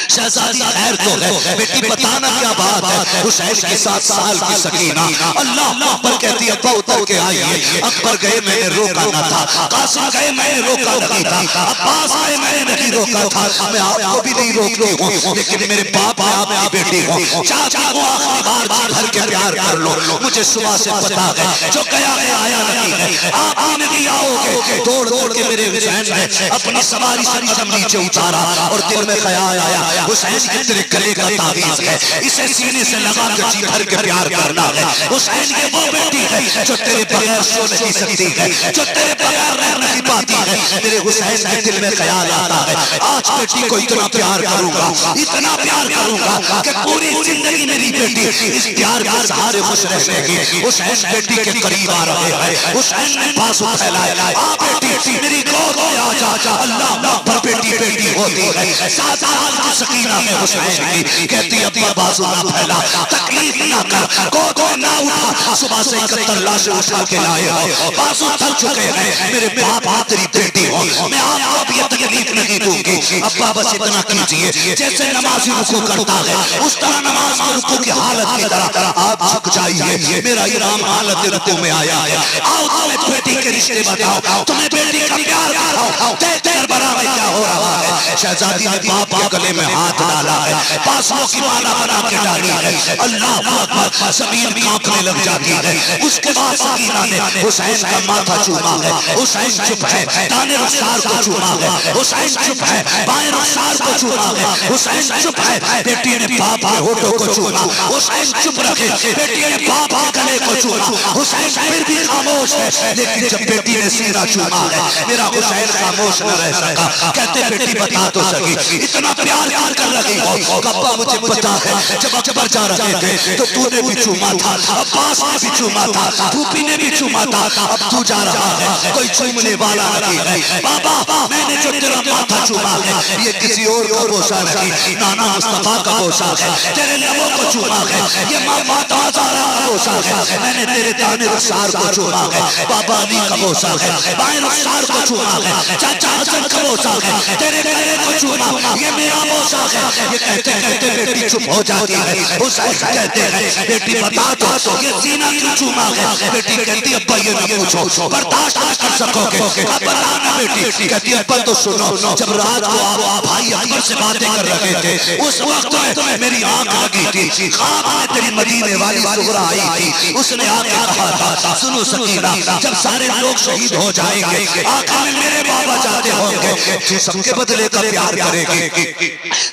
शहजादी खैर तो है, बेटी बताना क्या बात है, हुसैन के 7 साल की सकीना अल्लाह पर कहती है अब्बा उतर के आइए, अकबर गए मैंने रोका ना था, कासिम गए मैंने रोका नहीं था, अब्बास गए मैंने नहीं रोका था, मैं आपको भी नहीं रोक रही हूँ, लेकिन मेरे बाप है आपकी बेटी हो, चाचा को आखिरी बार जी भर के प्यार कर लो, मुझे सुबह से पता है जो गया है आया नहीं है, आप भी नहीं आओगे। दौड़ दौड़ के मेरे हुसैन ने अपनी सवारी सरजम नीचे उतारा और दिल में ख्याल आया हुसैन के तेरे गले का तावीज़ है, इसे सीने से लगा कर जी भर के प्यार करना है, हुसैन ये वो बेटी है जो तेरे बगैर सो नहीं सकती है, जो तेरे बगैर रह नहीं पाती है। मेरे हुसैन के दिल में ख्याल आता है, आज बेटी को इतना प्यार करूंगा, इतना प्यार करूंगा कि पूरी जिंदगी मेरी बेटी इस प्यार के सहारे खुश रहेगी। हुसैन बेटी के करीब आ रहे हैं, हुसैन ने बाजू फैलाए, आ बेटी मेरी गोद में आ जा। अल्लाह अकबर, बेटी बेटी होती है। 7 साल की सकीना है हुसैन की, कहती अब्बा बाजू ना फैला, तकलीफ ना कर, गोद में ना उठा। सुबह से 71 लाशें उठा के लाए हो, बाजू थक चुके हैं। मेरे बाप तेरी बेटी हो, मैं आपको अब ये तकलीफ नहीं दूंगी। अब्बा बस इतना कीजिए, जैसे नमाजी रुकू करता है उस तरह नमाज में रुकू की हालत की तरह आप झुक जाइए। मेरा इमाम हालत रुकू में आया है। आओ तुम्हें बेटी के रिश्ते बताओ, तुम्हें बेटी का प्यार बताओ। करबला में क्या हो रहा है? शहजादी ने बाप के गले में हाथ डाला है, बाजुओं की माला बना के डाली है। अल्लाह अकबर, जमीन कांपने लग जाती है। उसके बाद सकीना ने हुसैन का माथा चूमा है। हुसैन चुप है, दाने रुखसार को चूमा है। हुसैन चुप है, बाएं रुखसार को चूमा है। हुसैन चुप है, बेटी ने बाप के होठों को चूमा। हुसैन चुप रखे, बेटी ने बाप के गले को चूमा। हुसैन फिर भी खामोश है, लेकिन जब बेटी ने सीना चूमा है मेरा हुसैन खामोश न रह सका। कहते बेटी बता तो सकी, इतना प्यार कर रही हो? अब्बा मुझे पता है, जब अकबर जा रहे थे तो तूने भी चूमा था, अब्बास ने भी चूमा था, फूफी ने भी चूमा था। अब तू जा रहा है, कोई चूमने वाला नहीं है। बाबा मैंने जो तेरा माथा चूमा है ये किसी और का बोसा नहीं, नाना मुस्तफा का बोसा है। तेरे लबों को चूमा है, ये माता ज़हरा का बोसा है। मैंने तेरे दाने रुखसार को चूमा है, बाबा अली का बोसा है। बाएं रुखसार को चूमा है, चाचा हसन का बोसा है। तेरे गले को चूमा, ये मेरा बोसा है। ये कहते कहते बेटी चुप हो जाती है। हुसैन कहते हैं बेटी बता दो ये सीना क्यों चूमा है? बेटी कहती अब्बा ये न पूछो, बर्दाश्त न कर सकोगे, अब बताना बेटी। कहती अब्बा तो सुनो, जब रात को आप भाई अकबर से बातें कर रहे थे उस वक्त में मेरी आंख लगी थी, ख्वाब में तेरी मदीने वाली सुगरा आई थी। उसने आके कहा था सुनो सकीना, जब सारे लोग शहीद हो जाएंगे आखिर में मेरे बाबा जाते होंगे, तू सबके बदले का प्यार करेगी,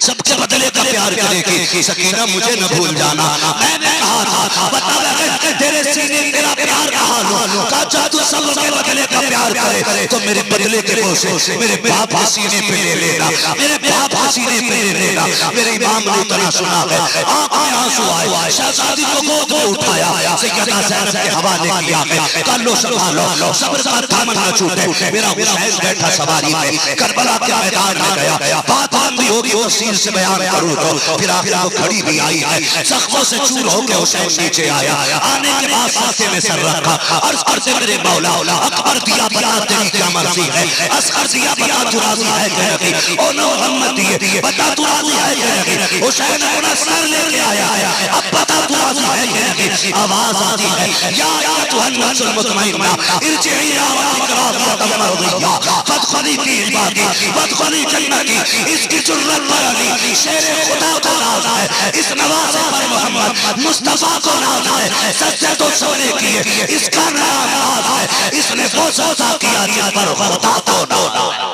सबके बदले का प्यार करेगी। सकीना मुझे न भूल जाना। मैंने कहा था बता तेरे सीने तेरा प्यार कहा लो, काचा तू सबके बदले का प्यार करे तो मेरे बदले के बोझ मेरे बाप सीने पे ले लेना, मेरे बाप सीने पे ले लेना। मेरे इमाम ने इतना सुना है, आंख में आंसू आए, शहजादी को गोद में उठाया, सैयदा ज़ैनब के हवाले किया है। कर लो संभालो, सब्र का दामन न छूटे। मेरा हुसैन बैठा सवारी में करबला के मैदान में गया, बात भी होगी तफसील से बयान करूं तो फिर आखिर वो खड़ी भी आई है। जख्मों से चूर होकर हुसैन नीचे आया, आने के बाद साथे में सर रखा, अर्ज करते मेरे मौला अकबर दिया बता तेरी क्या मर्जी है? असगर दिया बता तू राजी है कि नहीं? ओ नो मोहम्मद दिए बता तू राजी है कि नहीं? हुसैन अपना सर लेके आया, अब बता तू राजी है कि नहीं? आवाज आती है या अय्युहन नफ्सुल मुतमइन्ना इरजिई इला रब्बिक रादियतम मर्दिय्या फदखुली फी इबादी वदखुली जन्नती। इसकी जुर्रत पर अली शेर खुदा को नाज है, इस नवाज़े पर मोहम्मद मुस्तफा को नाज है। सच्चे तो सोने किए इसका नाम नाज है, इसने वो सौदा किया जिस पर खुदा को नाज है।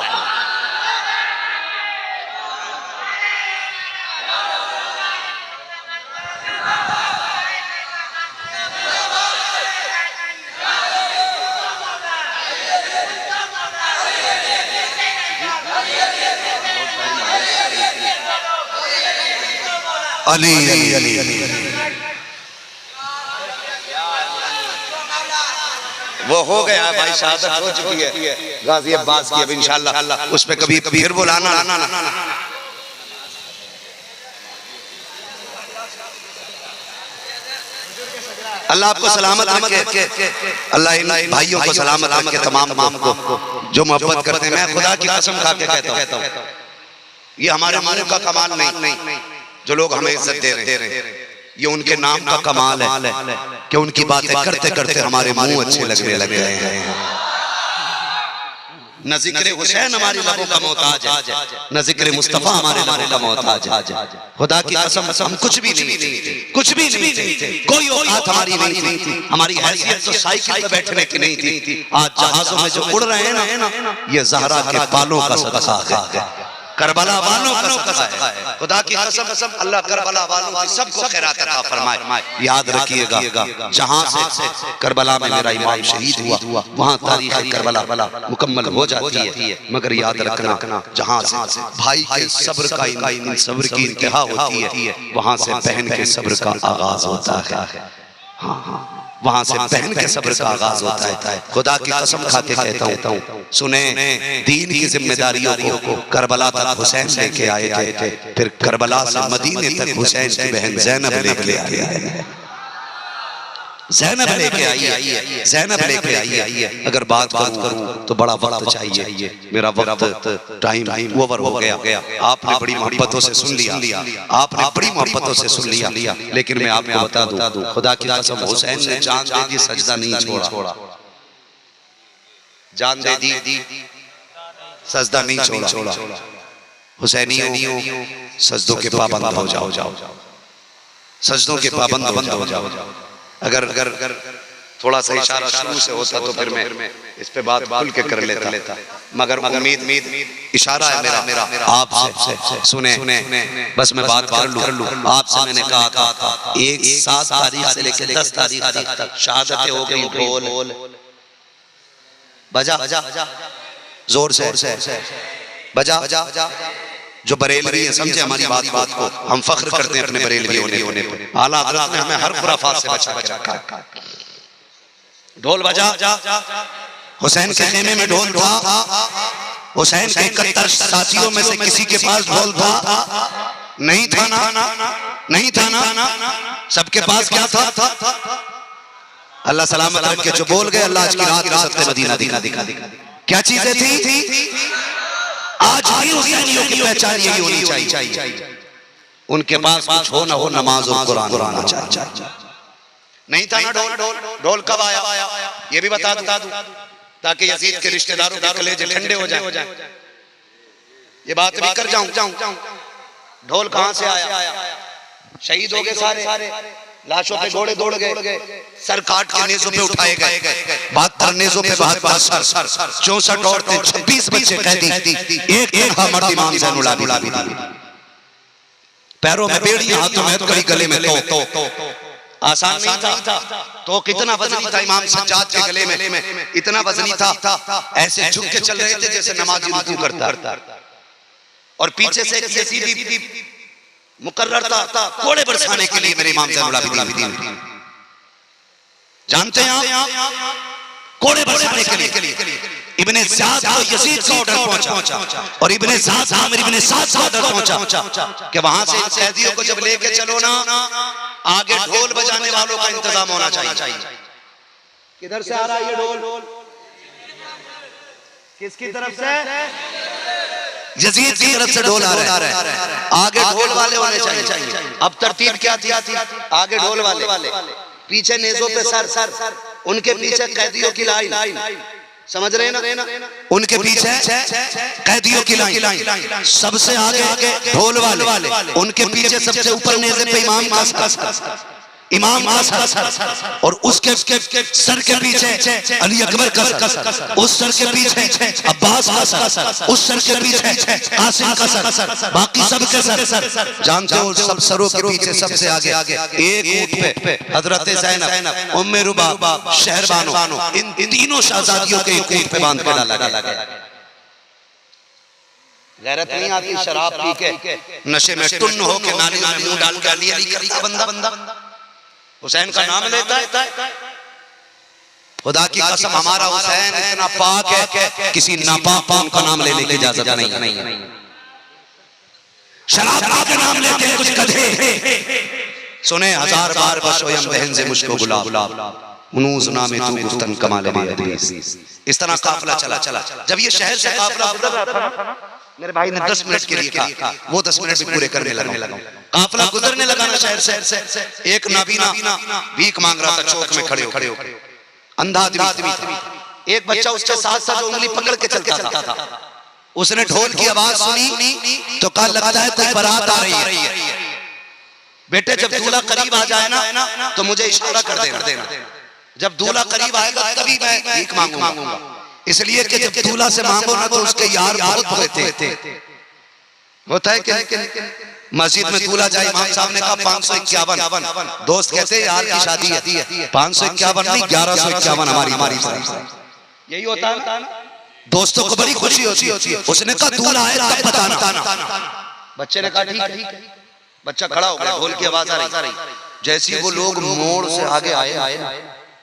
अली अली वो हो गया भाई, शहादत हो चुकी है गाजी अब्बास की। अब इंशाअल्लाह उस पे कभी फिर बुलाना। अल्लाह आपको सलामत रखे, अल्लाह इन भाइयों को सलामत रखे, तमाम को जो मोहब्बत करते हैं। मैं खुदा की कसम खा के कहता हूँ ये हमारे मुंह का कमाल नहीं, जो लोग हमें इज्जत दे रहे हैं ये उनके नाम का कमाल है कि उनकी बातें करते करते हमारे मुंह अच्छे लगने लग गए हैं। न जिक्र हुसैन हमारी लबों का मोहताज है, न जिक्र मुस्तफा हमारे लबों का मोहताज है। खुदा की कसम हम कुछ भी नहीं थे, कोई औकात हमारी नहीं थी। हमारी हैसियत तो साइकिल पे बैठने की नहीं थी। आज जहाजों में जो उड़ रहे हैं ना, ये ज़हरा के बालों का सदका है। करबला वालों का सदका है। खुदा की कसम अल्लाह करबला वालों की सबको खैरात अता फरमाए। याद रखिएगा, जहां से करबला में मेरा इमाम शहीद हुआ वहां तारीख करबला मुकम्मल हो जाती है, मगर याद रखना जहां से भाई के सब्र का सब्र की इंतहा होती है, वहां से बहन के सब्र का आगाज होता है। हाँ, वहां से बहन के सब्र का आगाज होता है। खुदा की कसम खा के कहता हूँ, सुने, दीन की जिम्मेदारियों को करबला तक हुसैन लेके आए थे, फिर करबला से मदीने तक हुसैन की बहन ज़ैनब लेके आई है। ज़ैनब लेके आई है, ज़ैनब लेके आई है। अगर बात करूं तो बड़ा वक्त चाहिए, मेरा वक्त टाइम ओवर हो गया। आपने बड़ी मोहब्बतों से सुन लिया, आपने बड़ी मोहब्बतों से सुन लिया, लेकिन मैं आपको बता दूं, खुदा की कसम हुसैन ने जान दे दी, सजदा नहीं छोड़ा। जान दे दी, सजदा नहीं छोड़ा। हुसैनियों, सजदों के पाबंद हो जाओ, सजदों के पाबंद हो जाओ। अगर थोड़ा सा इशारा शुरू से होता तो फिर मैं इस पे बात खुल के कर लेता, मगर उम्मीद इशारा है मेरा आपसे, सुने बस मैं बात कर लूं। आपसे मैंने कहा था 7 तारीख से लेकर 10 तारीख तक शहादतें हो गई। ढोल बजा, जोर से बजा। जो बरेलवी है समझे हमारी बात को, हम फख्र करते हैं अपने बरेलवी होने पे। आला हज़रत ने हमें हर खुराफात से बचा के रखा। ढोल बजा, हुसैन के खेमे में ढोल था। हुसैन के 71 साथियों में से किसी के पास ढोल था? नहीं था ना, सबके पास क्या था? अल्लाह सलामत रखे, जो बोल गए अल्लाह आज की रात में सबसे मदीना दिखा। क्या चीजें थी? आज भी हुसैनियों की पहचान यही होनी चाहिए, उनके पास कुछ हो ना हो, नमाज और कुरान आना चाहिए। नहीं था ना ढोल कब आया ये भी बता दूं, ताकि यजीद के रिश्तेदारों के कलेजे ठंडे हो जाए। ये बात भी कर जाऊं, ढोल कहां से आया? शहीद हो गए सारे, लाशों पे घोड़े दौड़ गए, सर काट के नेज़ों पे उठाए गए, 72 नेज़ों पे 72 सर, 64 औरतें, 26 बच्चे कैदी, एक मर्द इमाम ज़ैनुल आबिदीन, पैरों में बेड़ियां, हाथों में हथकड़ी, गले में तो आसान नहीं था। तो कितना वजनी था इमाम सज्जाद के गले में, इतना वजनी था, ऐसे झुक के चल रहे थे जैसे नमाजी रुकू करता, और पीछे से यजीदी मुकर्रर था कोड़े बरसाने के लिए मेरे इमाम ज़ैनुल आबिदीन। जानते हैं आप, कोड़े बरसाने के लिए इब्ने ज़ियाद को यजीद का ऑर्डर पहुंचा, और इब्ने ज़ियाद आमिर इब्ने साद का ऑर्डर पहुंचा कि वहां से कैदियों को जब लेके चलो ना, आगे ढोल बजाने वालों का इंतजाम होना चाहिए। किधर से आ रहा है ये ढोल? किसकी तरफ से? यजीद की तरफ से ढोल आ रहा है, आगे ढोल वाले होने चाहिए। अब तरतीब क्या थी? आगे ढोल वाले, पीछे नेज़ों पे सर, उनके पीछे कैदियों की लाइन, समझ रहे ना? उनके पीछे कैदियों की लाइन, सबसे आगे ढोल वाले, उनके पीछे सबसे ऊपर नेज़े पे इमाम का सर, और उसके सर के पीछे अली अकबर का सर, उस सर के पीछे अब्बास का सर, उस सर के पीछे कासिम का सर, बाकी सब के सर। जानते हो सब सरों के पीछे सबसे आगे एक ऊंट पे हजरत ज़ैनब, उम्मे रुबा, शहरबानो, इन तीनों शहजादियों के एक ऊंट पे बांध के डाला गया। गैरत नहीं आती शराब पी के नशे में टुन्न हो के नाली में मुंह डाल के अली करता बंदा हुसैन का नाम लेता है। खुदा की कसम हमारा हुसैन इतना पाक है, किसी नापाक का नाम लेने की इजाजत नहीं है। शराब का नाम लेते हैं कुछ गधे। सुने 1000 बार बशोयम बहन से मुझको गुलाब, मुनूज नामे तू गुफ्तन कमाल हदीस। इस तरह काफिला चला। जब ये शहर से काफिला गुजर रहा था, मेरे भाई ने 10 मिनट के लिए कहा, वो 10 मिनट भी पूरे करने लगा। काफिला गुजरने लगा ना शहर से, एक नाबीना भीख मांग रहा था चौक में खड़े हो, अंधा आदमी था। एक बच्चा उसके साथ उंगली पकड़ के चलता था। उसने ढोल की आवाज सुनी तो कहा लगता है कोई बारात आ रही है। बेटे जब दूल्हा करीब आ जाए ना तो मुझे इशारा कर देना, जब दूल्हा करीब आएगा तभी मैं भीख मांगूंगा। इसलिए कि जब दूल्हा से मांगो ना तो उसके यार बहुत हुए थे, होता है कि मस्जिद में दूल्हा जाए, इमाम साहब ने कहा 551, दोस्त कहते हैं यार की शादी है 551 नहीं 1151 हमारी यही होता है ना। दोस्तों को बड़ी खुशी होती है। उसने कहा दूल्हा है तब बताना। बच्चे ने कहा ठीक है। बच्चा खड़ा हो गया, ढोल की आवाज आ रही। जैसी वो लोग मोड़ से आगे आए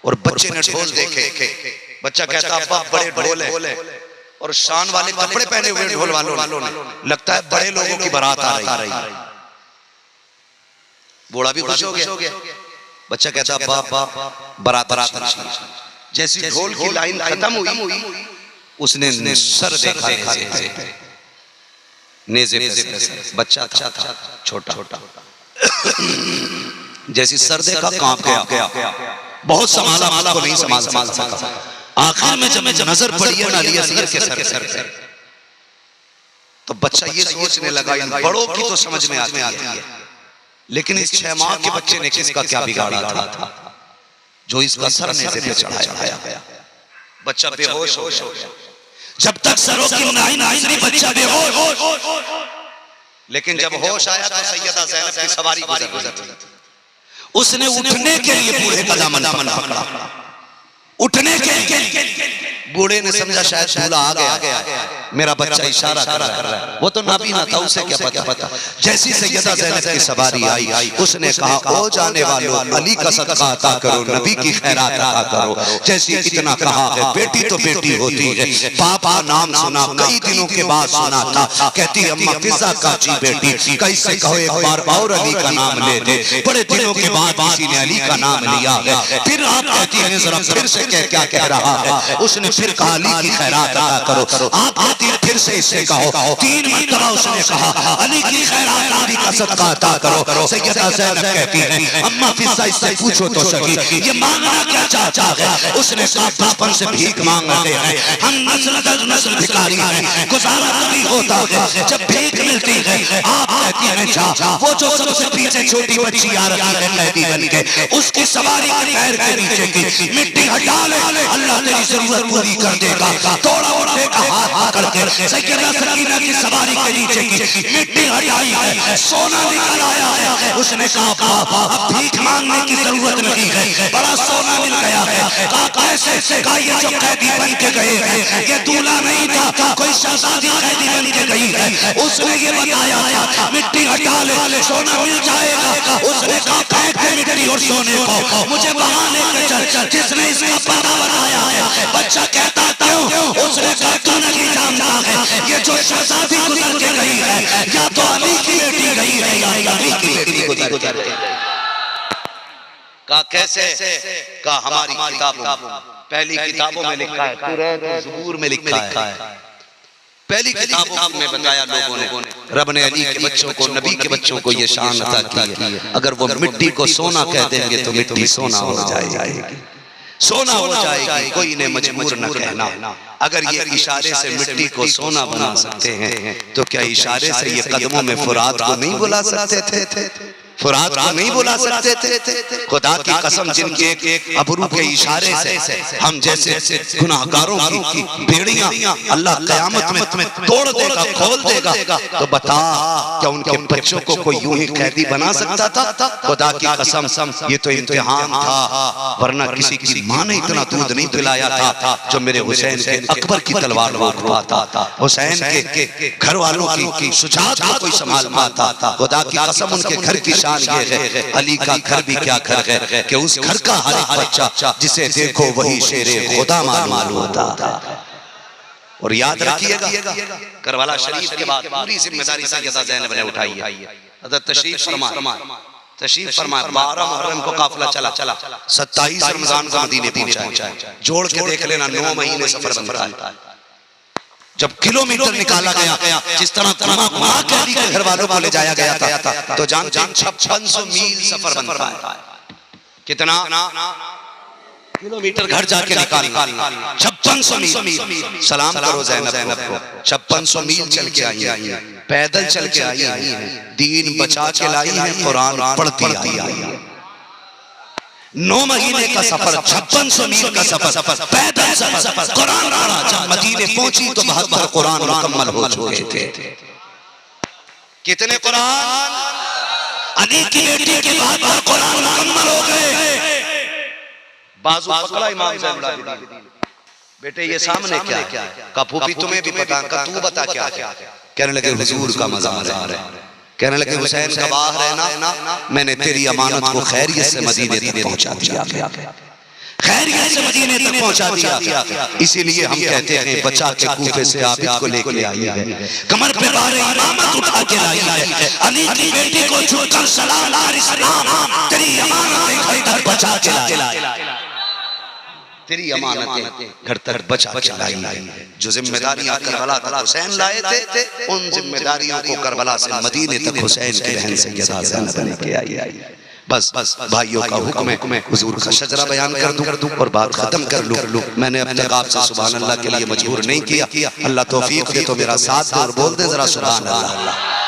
और बच्चे ने ढोल देखे, बच्चा कहता अब्बा बड़े ढोल है और शान वाले कपड़े पहने हुए ढोल वालों ने, लगता है बड़े लोगों की बारात आ रही। बूढ़ा भी खुश हो गया। बच्चा कहता अब्बा बारात। जैसी ढोल की लाइन खत्म हुई, उसने सर देखा नेज़े पे। बच्चा था छोटा। जैसी सर देखा कांप गया, बहुत संभाला को नहीं संभाल सका। आखिर में जब नजर पड़ी है ना अली असगर के सर पे, तो बच्चा ये सोचने लगा इन बड़ों की तो समझ में आती है, लेकिन इस 6 माह के बच्चे ने किसका क्या बिगाड़ा था जो इसका सर नेज़े पे चढ़ाया। बच्चा बेहोश हो गया। जब तक सरों की नहीं बच्चा बेहोश, लेकिन जब होश आया तो सैयदा ज़ैनब की सवारी गुजर रही। उसने उठने के लिए बूढ़े का दामन पकड़ा। उठने के लिए बूढ़े ने समझा शायद दूल्हा आ गया, मेरा बच्चा इशारा कर रहा है। वो तो नबी ना था, उसे क्या पता। जैसी सैयदा ज़ैनब की सवारी आई, उसने कहा ओ जाने वालों, अली का सदका अता करो, नबी की खैरात अता करो। जैसी इतना कहा है, बेटी तो बेटी होती है। बाप का नाम सुना, कई दिनों के बाद सुना था। कहती अम्मा फिजा का जी बेटी, कैसे कहो एक बार और अली का नाम ले दे। बड़े दिनों के बाद किसी ने अली का नाम लिया है। फिर आप कहती हैं जरा फिर से क्या कह रहा है। उसने फिर कहा अली की खैरात अता करो। आप कहती हैं फिर से इससे कहो। 3 मरतबा उसने कहा अली की खैरात, अली का सदका अता करो। सैयदा ज़ैनब कहती हैं अम्मा फिजा इससे पूछो तो सही ये मांगना क्या चाहता है। उसने कहा बचपन से भीख मांगते हैं, हम नस्ल दर नस्ल भिखारी हैं, गुजारा नहीं होता है जब भीख मिलती है। आप कहती हैं जा, वो जो सबसे पीछे छोटी बच्ची आ रही है कैदी बन के, उसकी सवारी के पैर के नीचे की मिट्टी हटा ले, अल्लाह तेरी जरूरत पूरी कर देगा। थोड़ा उठेगा हाथ करके सैयदा सकीना की सवारी के नीचे की मिट्टी हटाई है, सोना निकल आया है। उसने कहा अब भीख मांगने की जरूरत नहीं है, बड़ा सोना मिल गया है। कहा कैसे? कहा ये जो कैदी बन के गए हैं ये दूल्हा नहीं था, कोई शहजादी कैदी बन के गई है। उसने ये बताया था मिट्टी हटा ले सोना मिल जाएगा। उसने कहा फेंक दे मिट्टी और सोने को, मुझे वहां लेकर चल जिसने इसका पर्दा बनाया है। बच्चा कहता क्यों? उसने कहा तू नहीं जानता है ये जो शहजादी गुजर के गई है या तो अली की बेटी गई है या अली की बेटी गुजर गई। कहा कैसे? कहा हमारी किताबों, पहली किताबों में लिखा है, कुरान और ज़बूर में लिखा है। पहली किताबों में बताया लोगों ने, रब ने अली के बच्चों को, नबी के बच्चों को ये शान अता की है। अगर वो मिट्टी को सोना कह देंगे तो मिट्टी सोना हो जाएगी, सोना हो जाएगी, कोई इन्हें मजबूर न कहना। अगर ये इशारे से मिट्टी को सोना बना सकते हैं तो क्या इशारे से ये कदमों में फुरात को नहीं बुला सकते थे? फुरात को नहीं बुला सकते थे? खुदा की कसम, जिनके एक अबरू के इशारे से हम जैसे गुनाहगारों की बेड़ियां अल्लाह क़यामत में तोड़ देगा, खोल देगा, तो बता क्या उनके बच्चों को कोई यूं ही कैदी बना सकता था? खुदा की कसम, ये तो इम्तिहान था, वरना किसी की माँ ने इतना दूध नहीं पिलाया था जो मेरे हुसैन के अकबर की तलवार रोक पाता था। हुसैन के घर वालों की सुजात को कोई संभाल पाता था। खुदा की कसम, उनके घर की ये है, अली का घर भी क्या घर है कि उस घर का हर एक बच्चा जिसे देखो वही शेरे खुदा मालूम होता था। और याद रखिएगा करबला शरीफ के बाद पूरी जिम्मेदारी सैयदा ज़ैनब ने उठाई है। हज़रत तशरीफ फरमा 12 मुहर्रम को काफिला चला, 27 रमजान को मदीने पहुंचा। जोड़ के देख लेना 9 महीने सफर बनता है। जब किलोमीटर निकाला गया, जिस तरह कैदी के घर वालों को ले जाया गया था, तो जान 5600 मील सफर बनता है। कितना किलोमीटर घर जाके निकालना? 5600 मील। सलाम करो ज़ैनब को, 5600 मील चल के आई है, पैदल चल के आई है, दीन बचा के लाई है, कुरान पढ़ती आई है। 9 महीने का सफर, 5600 मील का सफर, पैदल सफर, कुरान पढ़ा। जब मदीने पहुंची तो 72 कुरान मुकम्मल हो चुके थे। कितने कुरान? अली की बेटी के बाद कुरान मुकम्मल हो गए। बाजू पकड़ा इमाम ज़ैनुल बेटे ये सामने क्या है? का फूफी तुम्हें भी पता, का तू बता क्या है? कहने लगे हुजूर का मज़ार है। कहने लगे हुसैन का बाहर है ना, मैंने तेरी अमानत को खैरियत से मदीने तक पहुंचा दिया, खैरियत से मदीने तक पहुंचा दिया। इसीलिए हम कहते हैं बचा के कूफे से आबिद को लेके आई है, कमर पे बारे इमामत उठा के लाई है। अली की बेटी को झुककर सलाम यार इस्लाम, तेरी अमानत घर बचा के लाई, तेरी अमानतें घर तक बचा के लाई है। जो जिम्मेदारियां करबला तक हुसैन लाए थे, उन जिम्मेदारियों को करबला से मदीने तक हुसैन की बहन सैयदा ज़ैनब लेके आई। बस भाइयों का हुक्म है हुजूर का शजरा बयान कर दूं और बात खत्म कर लूं। मैंने अब तक आपसे सुभान अल्लाह के लिए मजबूर नहीं किया। अल्लाह तौफीक दे तो मेरा साथ दे और बोल दे जरा सुभान अल्लाह।